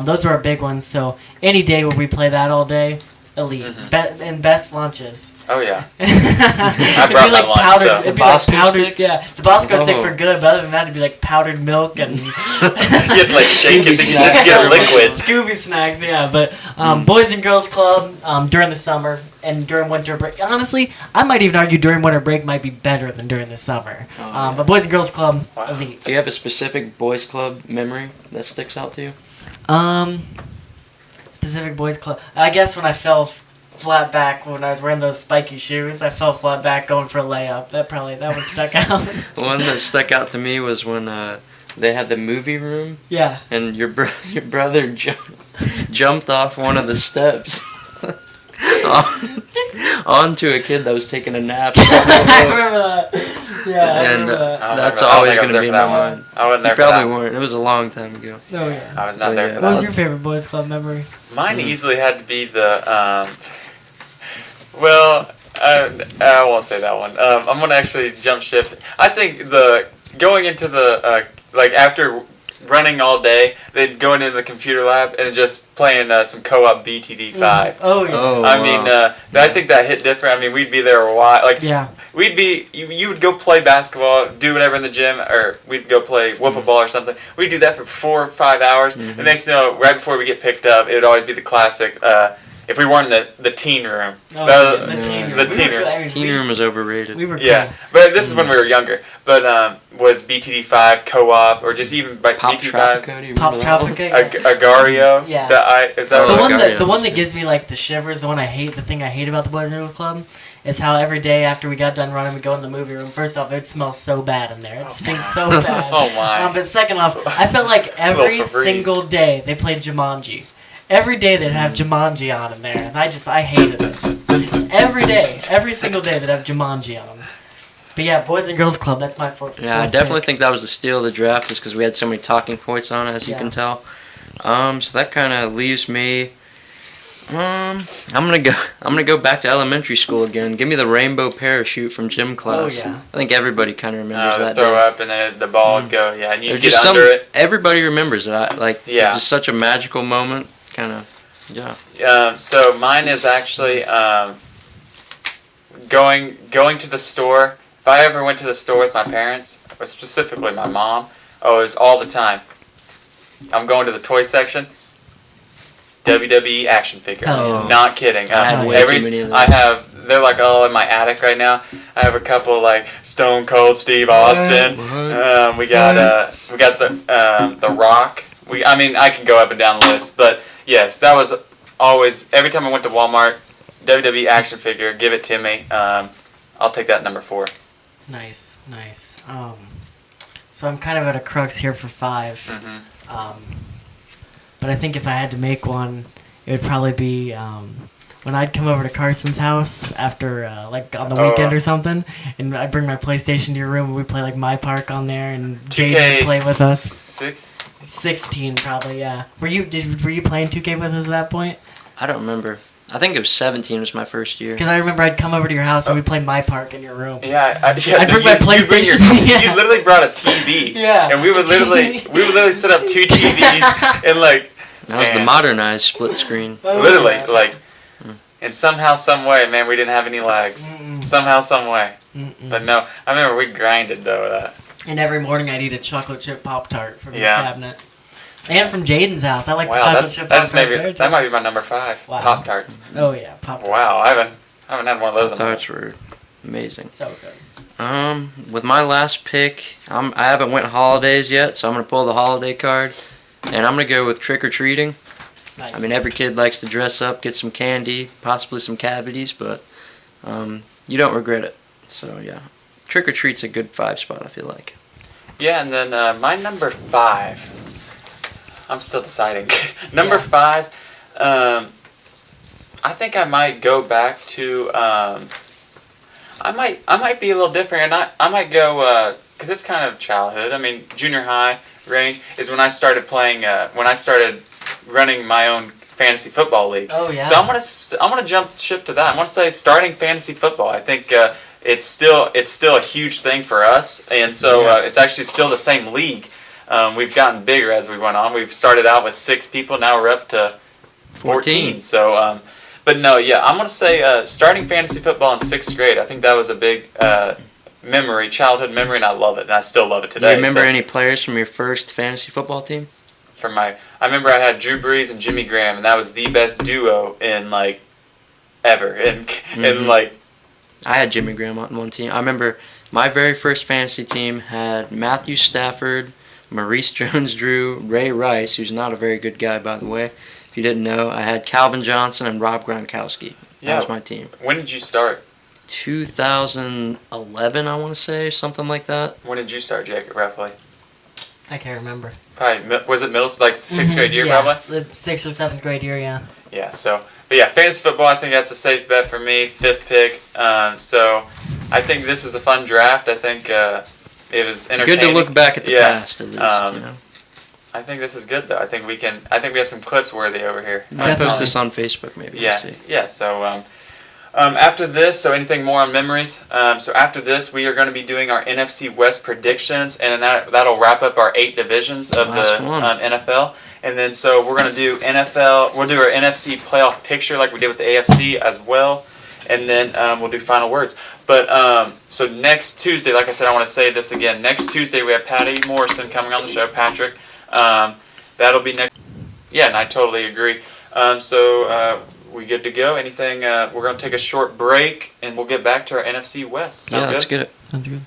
Those were our big ones. So any day where we play that all day, elite. And best lunches. Oh yeah. I brought my lunch, so- It'd be like Bosco powdered. sticks? Yeah, the Bosco sticks Oh. were good, but other than that, it'd be like powdered milk and. You had to like shake it to Scooby just snacks. get liquid. Scooby snacks, yeah. But Boys and Girls Club during the summer and during winter break. Honestly, I might even argue during winter break might be better than during the summer. yeah. But Boys and Girls Club, Wow. elite. Do you have a specific boys club memory that sticks out to you? Specific Boys Club. I guess when I fell flat back when I was wearing those spiky shoes, I fell flat back going for a layup. That one stuck out. The one that stuck out to me was when they had the movie room Yeah. and your brother jumped off one of the steps onto a kid that was taking a nap. I remember that. Yeah, I And remember that. I don't that's remember- I don't always think I was going to there be for in that my one. mind. I wasn't You there for probably that. weren't. It was a long time ago. Oh yeah. I was not But there yeah. for What was that. your favorite Boys Club memory? Mine easily had to be the. Well, I won't say that one. I'm gonna actually jump ship. I think the going into the like after running all day, they'd go into the computer lab and just playing some co-op BTD5. Oh yeah. Oh, I mean, I think that hit different. I mean, we'd be there a while. Like, Yeah. we'd be, you would go play basketball, do whatever in the gym, or we'd go play wiffle ball or something. We'd do that for 4 or 5 hours. The next thing you know, right before we get picked up, it would always be the classic. If we weren't in the teen room, Oh, the- the teen room. the teen room. Teen room was overrated. We were yeah, cool. but this is when we were younger. But was BTD5 co-op or just even by Pop BTD5 Tropico, do you Pop remember that one? Tropica. Agario? Yeah. Is that Oh, The what one okay. that the one that gives me like the shivers, the thing I hate about the Boys and Girls Club, is how every day after we got done running, we go in the movie room. First off, it smells so bad in there. It stinks so bad. Oh my. But second off, I felt like every Febreze. single day they played Jumanji. Every day they'd have Jumanji on in there, and I hated it. Every single day they'd have Jumanji on. But yeah, Boys and Girls Club, that's my fourth. Yeah, I fourth definitely pick. think that was the steal of the draft, just because we had so many talking points on it, as you Yeah. can tell. So that kind of leaves me. I'm gonna go back to elementary school again. Give me the rainbow parachute from gym class. yeah. I think everybody kind of remembers that. throw day. up and then the ball would go. Yeah, and you There's get just under it. Everybody remembers it. Like, Yeah. it's just such a magical moment. Kind of, yeah. So mine is actually going to the store. If I ever went to the store with my parents, or specifically my mom, it was all the time. I'm going to the toy section. WWE action figure. Oh. Not kidding. I had way too many of those. They're like all in my attic right now. I have a couple like Stone Cold Steve Austin. We got the Rock. I can go up and down the list, but yes, that was always every time I went to Walmart. WWE action figure, give it to me. I'll take that number 4. Nice. So I'm kind of at a crux here for 5. Mm-hmm. But I think if I had to make one, it would probably be when I'd come over to Carson's house after, like, on the weekend or something, and I'd bring my PlayStation to your room, and we'd play, like, My Park on there, and Jade would play with us. 16, probably, yeah. Were you playing 2K with us at that point? I don't remember. I think it was 17 was my first year. Because I remember I'd come over to your house, and we'd play My Park in your room. Yeah, I'd bring my PlayStation. Yeah. You literally brought a TV. Yeah. And we would literally set up 2 TVs and like. That was the man, modernized split screen. Literally, Yeah. like, and somehow, some way, man, we didn't have any legs. Somehow, some way. But no, I remember we grinded though. That. And every morning I'd eat a chocolate chip Pop-Tart from Yeah. the cabinet. And from Jaden's house. I like the Wow, chocolate chip that's Pop-Tarts maybe there, that too. might be my number 5. Wow. Pop-Tarts. Oh yeah, Pop-Tarts. Wow, I haven't had one of those in a while. Thoughts were amazing. So good. With my last pick, I haven't went holidays yet, so I'm gonna pull the holiday card, and I'm gonna go with trick or treating. Nice. I mean, every kid likes to dress up, get some candy, possibly some cavities, but you don't regret it. So yeah, trick or treat's a good 5 spot. I feel like. Yeah, and then my number 5. I'm still deciding. Number 5. I think I might go back to. I might be a little different, and I might go because it's kind of childhood. I mean, junior high range is when I started playing. When I started running my own fantasy football league. Oh yeah. So I'm gonna jump ship to that. I want to say starting fantasy football. I think it's still a huge thing for us, and so it's actually still the same league. We've gotten bigger as we went on. We've started out with 6 people. Now we're up to 14. So, but no, yeah, I'm gonna say starting fantasy football in 6th grade. I think that was a big memory, childhood memory, and I love it. And I still love it today. Do you remember any players from your first fantasy football team? I remember I had Drew Brees and Jimmy Graham, and that was the best duo in like ever. And like I had Jimmy Graham on one team. I remember my very first fantasy team had Matthew Stafford, Maurice Jones-Drew, Ray Rice, who's not a very good guy, by the way. If you didn't know, I had Calvin Johnson and Rob Gronkowski. That was my team. When did you start? 2011, I want to say, something like that. When did you start, Jake, roughly? I can't remember. Probably, was it middle, like 6th grade year, yeah, probably? the 6th or 7th grade year, yeah. Yeah, so, but yeah, fantasy football, I think that's a safe bet for me, 5th pick. So, I think this is a fun draft. I think it was entertaining. Good to look back at the past, at least, you know. I think this is good, though. I think we have some clips worthy over here. Might post this on Facebook, maybe. Yeah, We'll see. yeah, so, after this, so anything more on memories? So after this, we are going to be doing our NFC West predictions, and then that'll wrap up our 8 divisions of the NFL. And then so we're going to do NFL. We'll do our NFC playoff picture like we did with the AFC as well, and then we'll do final words. But so next Tuesday, like I said, I want to say this again. Next Tuesday, we have Patty Morrison coming on the show. Patrick, that'll be next. Yeah, and I totally agree. We good to go? Anything? We're going to take a short break, and we'll get back to our NFC West. Sound good? Let's get it. Sounds good.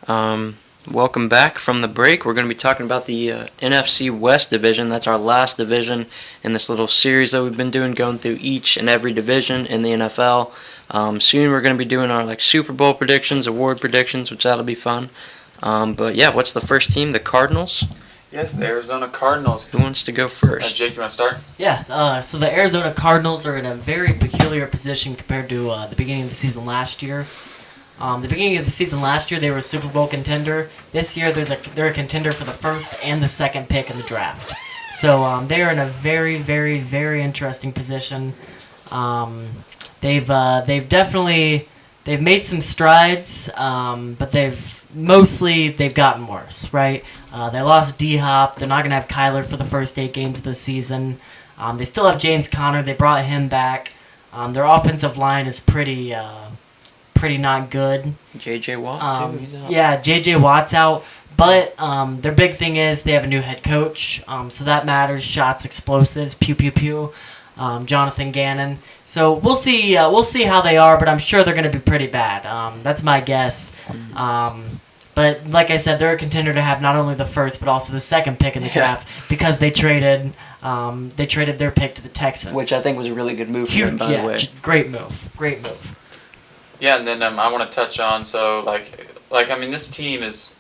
Welcome back from the break. We're going to be talking about the NFC West division. That's our last division in this little series that we've been doing, going through each and every division in the NFL. Soon we're going to be doing our Super Bowl predictions, award predictions, which that'll be fun. But yeah, what's the first team? The Cardinals? Yes, the Arizona Cardinals. Who wants to go first? Jake, you want to start? Yeah, so the Arizona Cardinals are in a very peculiar position compared to the beginning of the season last year. The beginning of the season last year, they were a Super Bowl contender. This year, they're a contender for the first and the second pick in the draft. So they are in a very, very, very interesting position. They've made some strides, but they've gotten worse, right? They lost D-Hop. They're not going to have Kyler for the first 8 games of the season. They still have James Conner. They brought him back. Their offensive line is pretty not good. J.J. Watt, too? He's out. Yeah, J.J. Watt's out. But their big thing is they have a new head coach, so that matters. Shots, explosives, pew, pew, pew. Jonathan Gannon. So we'll see how they are, but I'm sure they're going to be pretty bad. That's my guess. But like I said, they're a contender to have not only the first but also the second pick in the draft because they traded their pick to the Texans, which I think was a really good move for them, by the way. Great move. Yeah, and then I want to touch on this team it's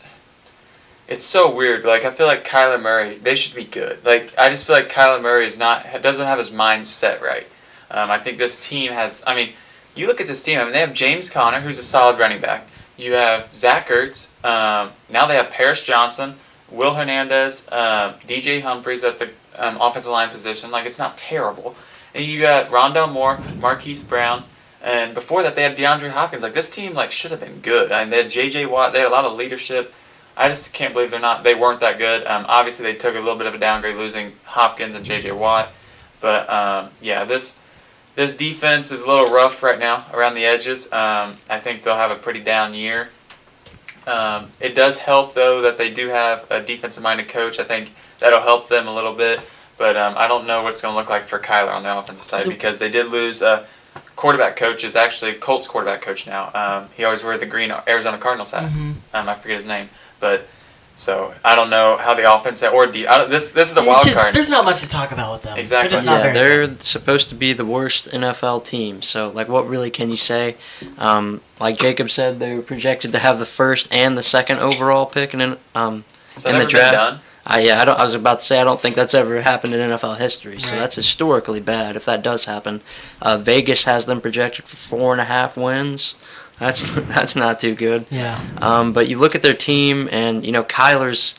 so weird. I feel like Kyler Murray, they should be good. I just feel like Kyler Murray doesn't have his mind set right. I think this team has. You look at this team. They have James Conner, who's a solid running back. You have Zach Ertz. Now they have Paris Johnson, Will Hernandez, DJ Humphries at the offensive line position. It's not terrible. And you got Rondale Moore, Marquise Brown. And before that, they had DeAndre Hopkins. This team should have been good. They had J.J. Watt. They had a lot of leadership. I just can't believe they weren't that good. Obviously, they took a little bit of a downgrade losing Hopkins and J.J. Watt. But, this defense is a little rough right now around the edges. I think they'll have a pretty down year. It does help, though, that they do have a defensive-minded coach. I think that'll help them a little bit. But I don't know what it's going to look like for Kyler on the offensive side because they did lose quarterback coach is actually Colts quarterback coach now. He always wore the green Arizona Cardinals hat. Mm-hmm. I forget his name, but so I don't know how the offense this is a wild card. There's not much to talk about with them. Exactly. They're supposed to be the worst NFL team. So what really can you say? Like Jacob said, they were projected to have the first and the second overall pick in the draft. Done? I was about to say I don't think that's ever happened in NFL history, so Right. that's historically bad if that does happen. Vegas has them projected for 4.5 wins. That's not too good. Yeah. But you look at their team, and Kyler's.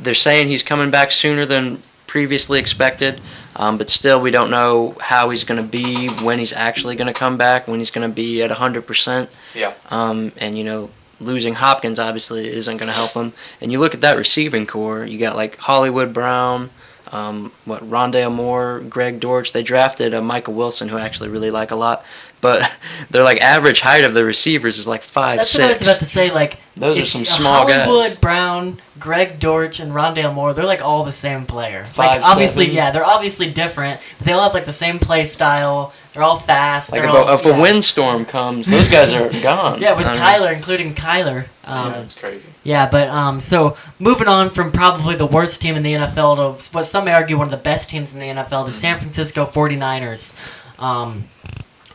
They're saying he's coming back sooner than previously expected, but still we don't know how he's going to be, when he's actually going to come back, when he's going to be at 100%. Yeah. And losing Hopkins obviously isn't going to help him. And you look at that receiving core, you got Hollywood Brown, Rondale Moore, Greg Dortch. They drafted Michael Wilson, who I actually really like a lot. But their average height of the receivers is 5'6". That's what I was about to say. Those are some small guys. Hollywood Brown, Greg Dortch, and Rondale Moore, they're all the same player. 5'7". Obviously, yeah, they're obviously different, but they all have the same play style. They're all fast. If a windstorm comes, those guys are gone. Yeah, with Kyler, including Kyler. That's crazy. Yeah, but so moving on from probably the worst team in the NFL to what some may argue one of the best teams in the NFL, the San Francisco 49ers.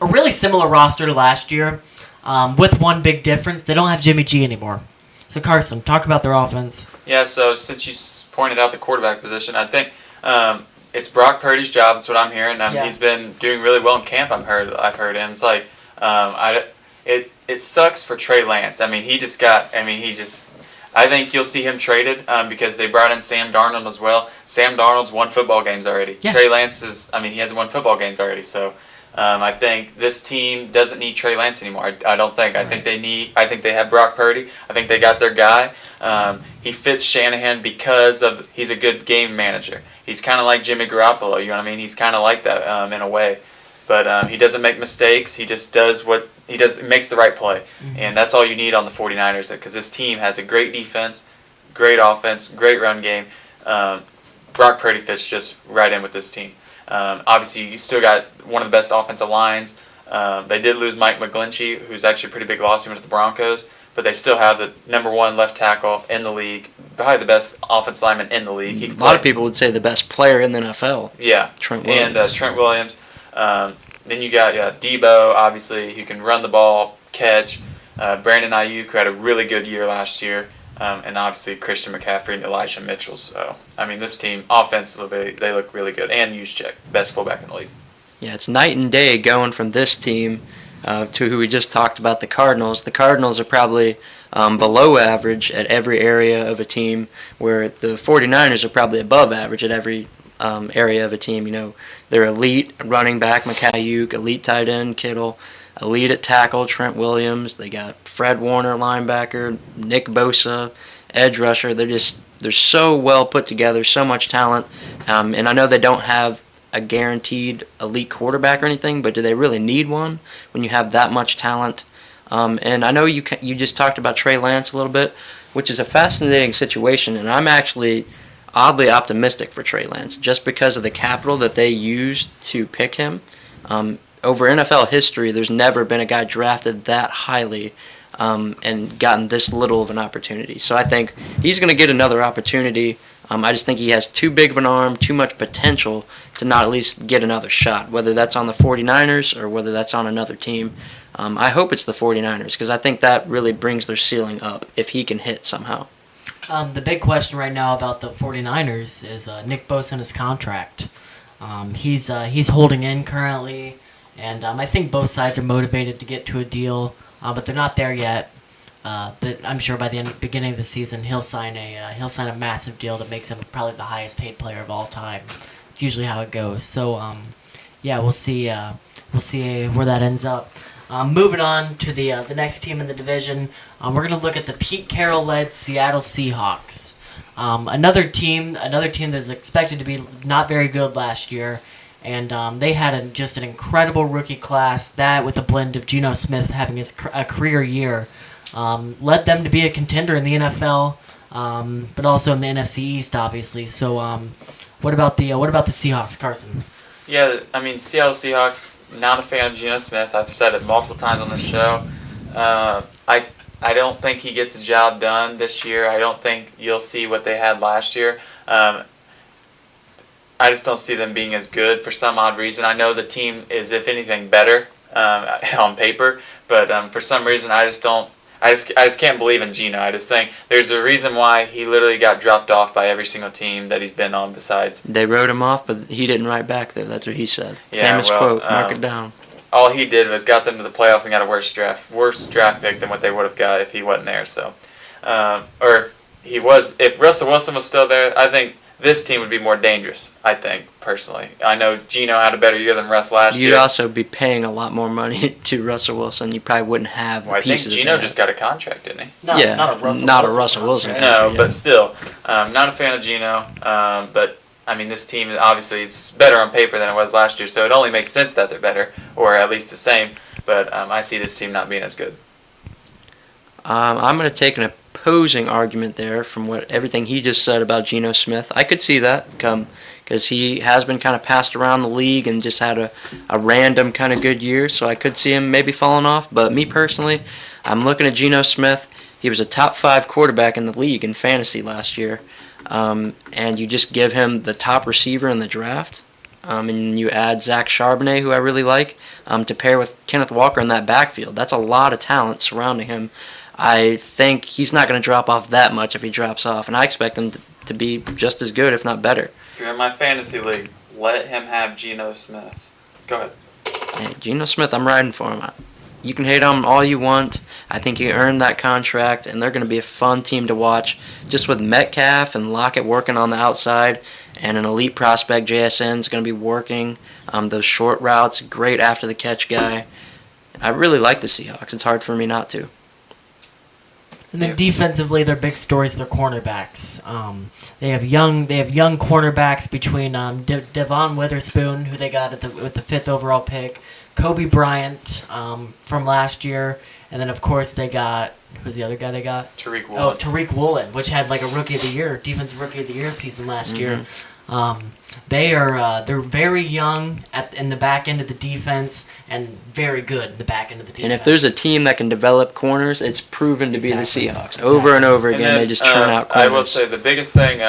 A really similar roster to last year, with one big difference. They don't have Jimmy G anymore. So, Carson, talk about their offense. Yeah, so since you pointed out the quarterback position, I think it's Brock Purdy's job. That's what I'm hearing. He's been doing really well in camp, I've heard. And it's it sucks for Trey Lance. I think you'll see him traded because they brought in Sam Darnold as well. Sam Darnold's won football games already. Yeah. Trey Lance he hasn't won football games already. So I think this team doesn't need Trey Lance anymore. I don't think. I think they have Brock Purdy. I think they got their guy. He fits Shanahan because he's a good game manager. He's kind of like Jimmy Garoppolo. You know what I mean? He's kind of like that in a way. But he doesn't make mistakes. He just does what he does. Makes the right play. Mm-hmm. And that's all you need on the 49ers because this team has a great defense, great offense, great run game. Brock Purdy fits just right in with this team. Obviously, you still got one of the best offensive lines. They did lose Mike McGlinchey, who's actually a pretty big loss. He went to the Broncos. but they still have the number 1 left tackle in the league, probably the best offensive lineman in the league. A lot of people would say the best player in the NFL. Yeah, Trent Williams. And Trent Williams. Then you got Debo, obviously, who can run the ball, catch. Brandon Ayuk, who had a really good year last year. And obviously Christian McCaffrey and Elijah Mitchell. So, I mean, this team, offensively, they look really good. And Juszczyk, best fullback in the league. Yeah, it's night and day going from this team to who we just talked about, the Cardinals. The Cardinals are probably below average at every area of a team, where the 49ers are probably above average at every area of a team. You know, they're elite running back, McCaffrey, elite tight end, Kittle, elite at tackle, Trent Williams. They got Fred Warner, linebacker, Nick Bosa, edge rusher. They're so well put together, so much talent. And I know they don't have a guaranteed elite quarterback or anything, but do they really need one when you have that much talent? And I know you just talked about Trey Lance a little bit, which is a fascinating situation, and I'm actually oddly optimistic for Trey Lance just because of the capital that they used to pick him. Over NFL history, there's never been a guy drafted that highly and gotten this little of an opportunity. So I think he's going to get another opportunity. I just think he has too big of an arm, too much potential to not at least get another shot, whether that's on the 49ers or whether that's on another team. I hope it's the 49ers because I think that really brings their ceiling up if he can hit somehow. The big question right now about the 49ers is Nick Bosa and his contract. He's holding in currently, and I think both sides are motivated to get to a deal, but they're not there yet. But I'm sure by the beginning of the season he'll sign a massive deal that makes him probably the highest paid player of all time. It's usually how it goes. So yeah, we'll see where that ends up. Moving on to the next team in the division, we're going to look at the Pete Carroll-led Seattle Seahawks. Another team that's expected to be not very good last year, and they had just an incredible rookie class. That, with a blend of Geno Smith having a career year, led them to be a contender in the NFL, but also in the NFC East, obviously. So, what about the Seahawks, Carson? Yeah, I mean, Seattle Seahawks. Not a fan of Geno Smith. I've said it multiple times on the show. I don't think he gets the job done this year. I don't think you'll see what they had last year. I just don't see them being as good for some odd reason. I know the team is, if anything, better on paper, but for some reason I just can't believe in Geno. I just think there's a reason why he literally got dropped off by every single team that he's been on besides. They wrote him off, but he didn't write back there. That's what he said. Yeah, famous quote. Mark it down. All he did was got them to the playoffs and got a worse draft pick than what they would have got if he wasn't there. So, or if Russell Wilson was still there, I think this team would be more dangerous, I think, personally. I know Geno had a better year than Russ last year. You'd also be paying a lot more money to Russell Wilson. You probably wouldn't have the pieces. I think Geno just got a contract, didn't he? No, yeah, not a Russell Wilson. No, yeah. but still, not a fan of Geno. But, I mean, this team, obviously, it's better on paper than it was last year, so it only makes sense that they're better, or at least the same. But I see this team not being as good. I'm going to take an opposing argument there from everything he just said about Geno Smith. I could see that because he has been kind of passed around the league and just had a random kind of good year, so I could see him maybe falling off. But me personally, I'm looking at Geno Smith. He was a top 5 quarterback in the league in fantasy last year, and you just give him the top receiver in the draft, and you add Zach Charbonnet, who I really like, to pair with Kenneth Walker in that backfield. That's a lot of talent surrounding him. I think he's not going to drop off that much if he drops off, and I expect him to be just as good, if not better. If you're in my fantasy league, let him have Geno Smith. Go ahead. Hey, Geno Smith, I'm riding for him. You can hate on him all you want. I think he earned that contract, and they're going to be a fun team to watch. Just with Metcalf and Lockett working on the outside, and an elite prospect, JSN, is going to be working those short routes, great after-the-catch guy. I really like the Seahawks. It's hard for me not to. And then defensively, their big stories are their cornerbacks. They have young cornerbacks between Devon Witherspoon, who they got with the 5th overall pick, Kobe Bryant from last year, and then of course they got who's the other guy they got? Tariq Woolen. Oh, Tariq Woolen, which had like a Rookie of the Year, Defensive Rookie of the Year season last year. They're very young in the back end of the defense and very good in the back end of the defense. And if there's a team that can develop corners, it's proven to be the Exactly. Seahawks. Over and over And again, then, they just churn out corners. I will say the biggest thing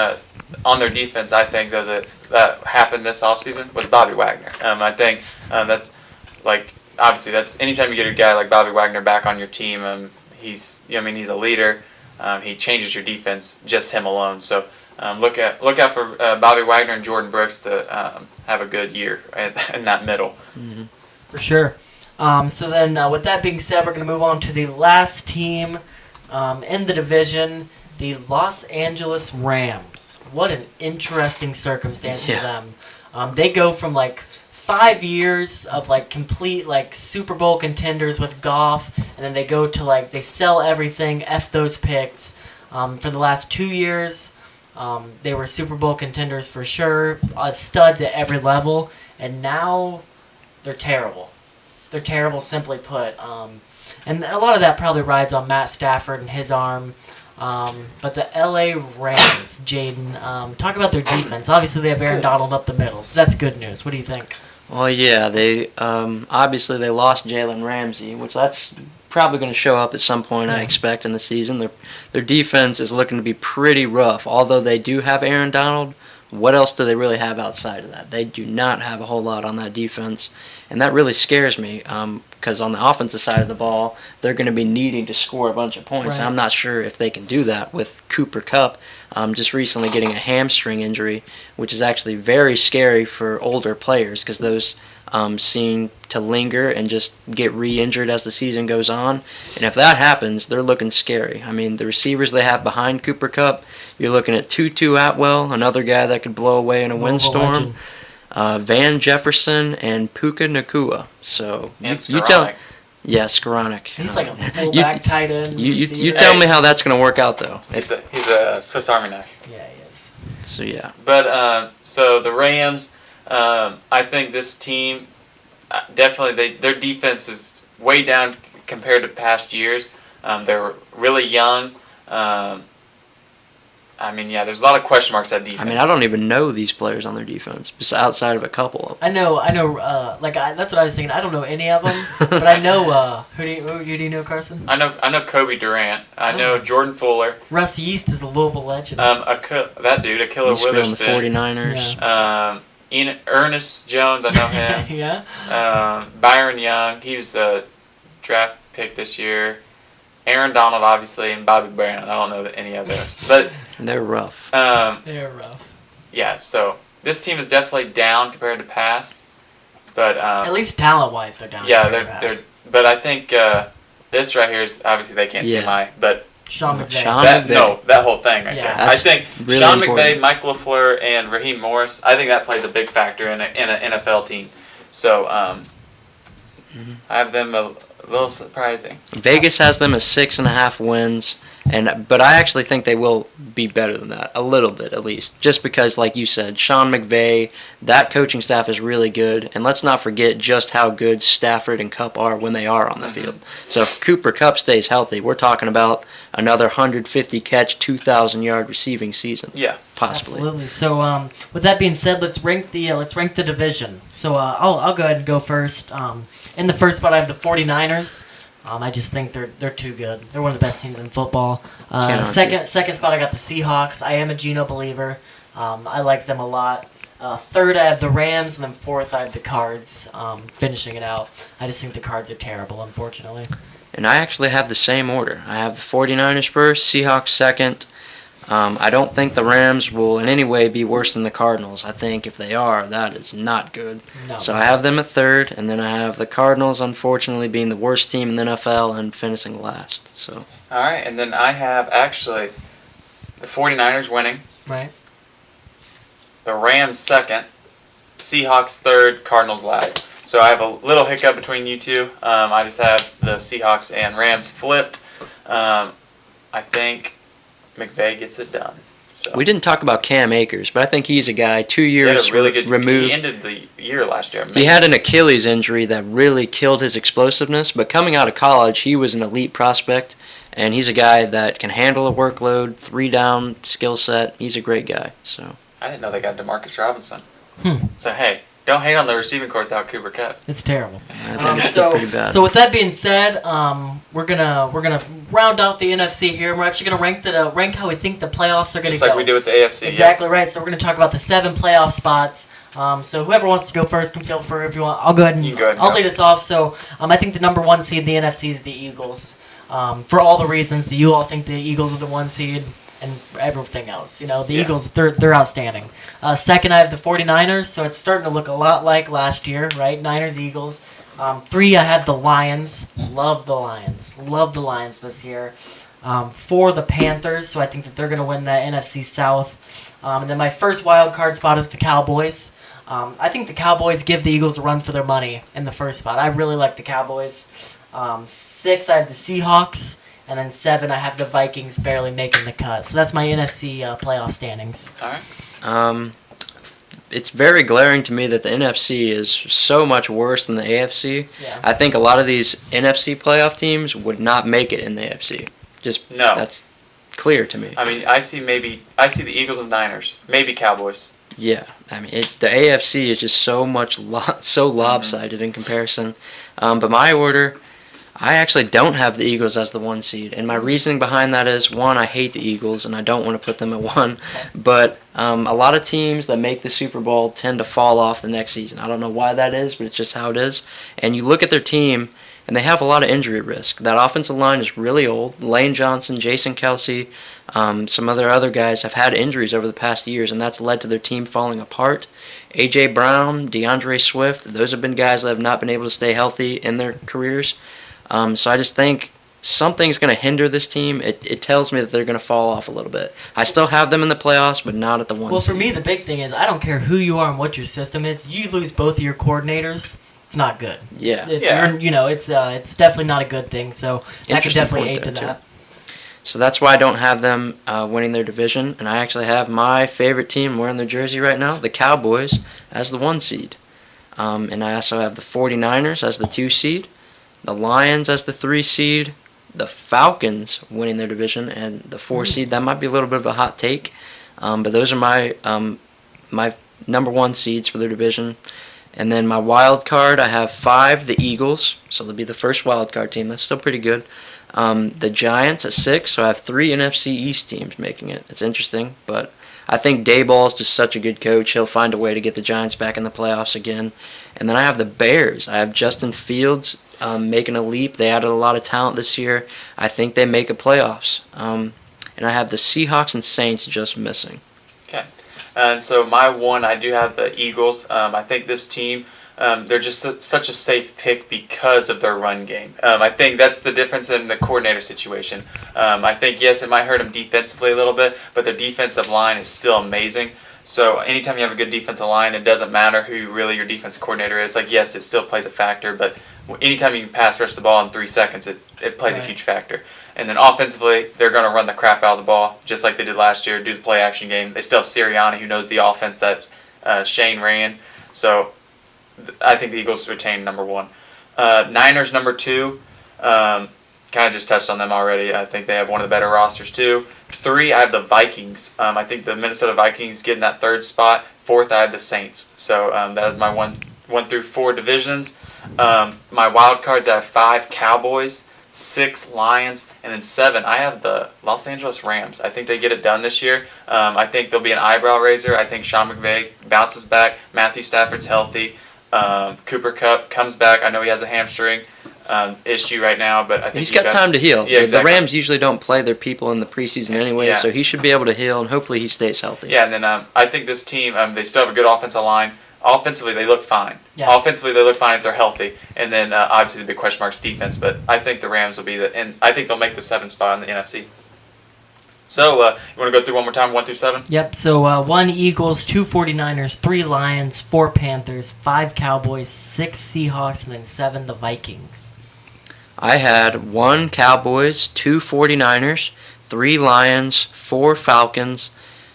on their defense, I think, though, that happened this offseason was Bobby Wagner. I think that's like obviously that's anytime you get a guy like Bobby Wagner back on your team, he's a leader. He changes your defense just him alone. So look out for Bobby Wagner and Jordan Brooks to have a good year in that middle. Mm-hmm. For sure. So then, with that being said, we're going to move on to the last team in the division, the Los Angeles Rams. What an interesting circumstance for them. They go from like 5 years of like complete like Super Bowl contenders with Goff, and then they go to like they sell everything, F those picks. For the last 2 years, they were Super Bowl contenders for sure, studs at every level, and now they're terrible. They're terrible, simply put. And a lot of that probably rides on Matt Stafford and his arm. But the LA Rams, Jaden, talk about their defense. Obviously, they have Aaron Donald up the middle, so that's good news. What do you think? Well, yeah, they obviously they lost Jalen Ramsey, which that's probably going to show up at some point, I expect, in the season. Their defense is looking to be pretty rough. Although they do have Aaron Donald, what else do they really have outside of that? They do not have a whole lot on that defense, and that really scares me because on the offensive side of the ball, they're going to be needing to score a bunch of points, and I'm not sure if they can do that with Cooper Kupp just recently getting a hamstring injury, which is actually very scary for older players because those seem to linger and just get re-injured as the season goes on. And if that happens, they're looking scary. I mean, the receivers they have behind Cooper Kupp, you're looking at Tutu Atwell, another guy that could blow away in a windstorm, Van Jefferson, and Puka Nacua. So you tell, Skoranek. He's like a fullback tight end. You tell me how that's going to work out, though. He's a Swiss Army knife. Yeah, he is. So yeah. But so the Rams, I think this team definitely their defense is way down compared to past years. They're really young. There's a lot of question marks at defense. I mean, I don't even know these players on their defense, just outside of a couple of them. I know. That's what I was thinking. I don't know any of them, but I know. Who do you know, Carson? I know Kobe Durant. I know Jordan Fuller. Russ Yeast is a Louisville legend. That dude, Akilla He's been on the Witherspoon. 49ers. Yeah. Ernest Jones, I know him. Yeah. Byron Young, he was a draft pick this year. Aaron Donald, obviously, and Bobby Brown. I don't know any of those, but they're rough. They're rough. Yeah, so this team is definitely down compared to past, but at least talent-wise, they're down. Yeah, they're. But I think this right here is obviously they can't see but Sean McVay. That whole thing right there. That's I think really Sean important. McVay, Mike LaFleur, and Raheem Morris. I think that plays a big factor in an NFL team. So I have them a little surprising. Vegas has them as 6.5 wins, but I actually think they will be better than that, a little bit at least, just because, like you said, Sean McVay, that coaching staff is really good, and let's not forget just how good Stafford and Kupp are when they are on the field. So if Cooper Kupp stays healthy, we're talking about another 150 catch, 2,000 yard receiving season. Yeah, possibly. Absolutely. So with that being said, let's rank the division. So I'll go ahead and go first. In the first spot, I have the 49ers. I just think they're too good. They're one of the best teams in football. Second spot, I got the Seahawks. I am a Geno believer. I like them a lot. Third, I have the Rams, and then fourth, I have the Cards. Finishing it out, I just think the Cards are terrible, unfortunately. And I actually have the same order. I have the 49ers first, Seahawks second. I don't think the Rams will in any way be worse than the Cardinals. I think if they are, that is not good. No. So I have them at third, and then I have the Cardinals, unfortunately, being the worst team in the NFL and finishing last. So. All right, and then I have actually the 49ers winning. Right. The Rams second, Seahawks third, Cardinals last. So I have a little hiccup between you two. I just have the Seahawks and Rams flipped. I think McVay gets it done. So We didn't talk about Cam Akers, but I think he's a guy 2 he had years a really good. removed. He ended the year last year. He had an Achilles injury that really killed his explosiveness, but coming out of college, he was an elite prospect, and he's a guy that can handle a workload, 3-down skill set. He's a great guy. So I didn't know they got Demarcus Robinson. So hey, don't hate on the receiving corps without Cooper Kupp. It's terrible. I think it's still pretty bad. So with that being said, we're gonna round out the NFC here. And we're actually gonna rank how we think the playoffs are gonna Just go. like we do with the AFC. Exactly right. So we're gonna talk about the 7 playoff spots. So whoever wants to go first can feel free if you want. I'll go ahead and You can go ahead and I'll go. lead us off. So I think the number 1 seed in the NFC is the Eagles. For all the reasons that you all think the Eagles are the 1 seed. And everything else. The Eagles, they're outstanding. Second, I have the 49ers, so it's starting to look a lot like last year, right? Niners, Eagles. 3, I have the Lions. Love the Lions. Love the Lions this year. 4, the Panthers, so I think that they're going to win that NFC South. And then my first wild card spot is the Cowboys. I think the Cowboys give the Eagles a run for their money in the first spot. I really like the Cowboys. 6, I have the Seahawks. And then 7, I have the Vikings barely making the cut. So that's my NFC playoff standings. All right. It's very glaring to me that the NFC is so much worse than the AFC. Yeah. I think a lot of these NFC playoff teams would not make it in the AFC. No. That's clear to me. I mean, I see the Eagles and Niners, maybe Cowboys. Yeah, I mean the AFC is just so much so lopsided in comparison. But my order, I actually don't have the Eagles as the 1 seed, and my reasoning behind that is, 1, I hate the Eagles, and I don't want to put them at 1, but a lot of teams that make the Super Bowl tend to fall off the next season. I don't know why that is, but it's just how it is. And you look at their team, and they have a lot of injury risk. That offensive line is really old. Lane Johnson, Jason Kelsey, some other guys have had injuries over the past years, and that's led to their team falling apart. A.J. Brown, DeAndre Swift, those have been guys that have not been able to stay healthy in their careers. So I just think something's going to hinder this team. It tells me that they're going to fall off a little bit. I still have them in the playoffs, but not at the 1 Well, seed. for me, the big thing is I don't care who you are and what your system is. You lose both of your coordinators, it's not good. Yeah. It's definitely not a good thing. So that could Interesting definitely point aid to there, too. that. So that's why I don't have them winning their division, and I actually have my favorite team wearing their jersey right now, the Cowboys, as the 1 seed. And I also have the 49ers as the 2 seed, the Lions as the 3 seed, the Falcons winning their division, and the 4 seed. That might be a little bit of a hot take, but those are my number 1 seeds for their division. And then my wild card, I have 5, the Eagles, so they'll be the first wild card team. That's still pretty good. The Giants at 6, so I have 3 NFC East teams making it. It's interesting, but I think Daboll is just such a good coach. He'll find a way to get the Giants back in the playoffs again. And then I have the Bears. I have Justin Fields making a leap. They added a lot of talent this year. I think they make a playoffs. And I have the Seahawks and Saints just missing. Okay. And so my 1, I do have the Eagles. I think this team, they're just such a safe pick because of their run game. I think that's the difference in the coordinator situation. I think, yes, it might hurt them defensively a little bit, but their defensive line is still amazing. So anytime you have a good defensive line, it doesn't matter who really your defense coordinator is. Like, yes, it still plays a factor, but anytime you can pass rush the ball in 3 seconds, it plays a huge factor. And then offensively, they're going to run the crap out of the ball, just like they did last year, do the play-action game. They still have Sirianni, who knows the offense that Shane ran. So I think the Eagles retain number 1. Niners number 2. Kind of just touched on them already. I think they have one of the better rosters too. 3, I have the Vikings. I think the Minnesota Vikings get in that 3rd spot. 4th, I have the Saints. So that is my 1 through 4 divisions. My wild cards, I have 5 Cowboys, 6 Lions, and then 7, I have the Los Angeles Rams. I think they get it done this year. I think there'll be an eyebrow raiser. I think Sean McVay bounces back. Matthew Stafford's healthy. Cooper Kupp comes back. I know he has a hamstring issue right now, but I think He's got time to heal. Yeah, exactly. The Rams usually don't play their people in the preseason anyway, so he should be able to heal, and hopefully he stays healthy. Yeah, and then I think this team, they still have a good offensive line. Offensively, they look fine. Yeah. Offensively, they look fine if they're healthy. And then obviously the big question mark is defense, but I think the Rams will be and I think they'll make the 7th spot in the NFC. So, you want to go through one more time, 1 through 7? Yep, so 1 Eagles, 2 49ers, 3 Lions, 4 Panthers, 5 Cowboys, 6 Seahawks, and then 7 the Vikings. I had 1 Cowboys, 2 49ers, 3 Lions, 4 Falcons,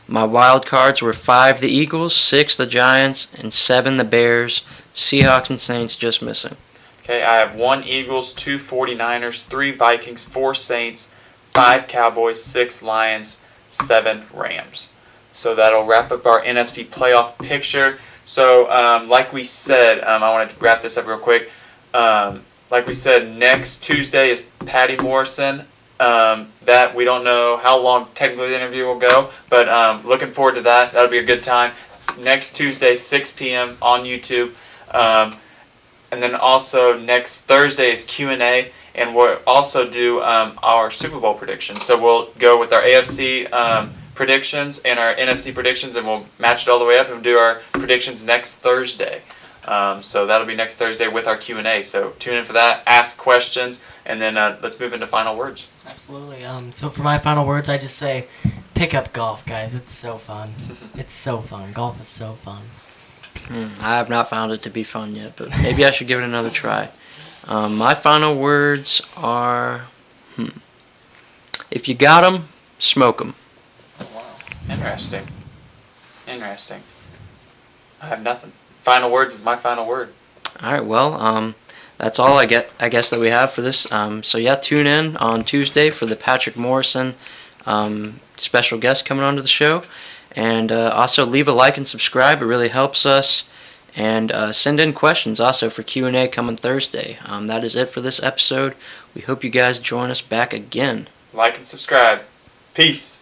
My wild cards were 5 the Eagles, 6 the Giants, and 7 the Bears. Seahawks and Saints just missing. Okay, I have 1 Eagles, 2 49ers, 3 Vikings, 4 Saints, 5 Cowboys, 6 Lions, 7 Rams. So that'll wrap up our NFC playoff picture. So, like we said, I want to wrap this up real quick. Like we said, next Tuesday is Patty Morrison. That we don't know how long technically the interview will go, but looking forward to that. That'll be a good time. Next Tuesday, 6 p.m. on YouTube. And then also next Thursday is Q&A, and we'll also do our Super Bowl predictions. So we'll go with our AFC predictions and our NFC predictions, and we'll match it all the way up and do our predictions next Thursday. So that'll be next Thursday with our Q&A. So tune in for that, ask questions, and then let's move into final words. Absolutely. So for my final words, I just say, pick up golf, guys. It's so fun. It's so fun. Golf is so fun. I have not found it to be fun yet, but maybe I should give it another try. My final words are, if you got 'em, smoke 'em. Wow. Interesting. I have nothing. Final words is my final word. All right, well, that's all I guess that we have for this. So yeah, tune in on Tuesday for the Patrick Morrison special guest coming onto the show. And also leave a like and subscribe. It really helps us. And send in questions also for Q&A coming Thursday. That is it for this episode. We hope you guys join us back again. Like and subscribe. Peace.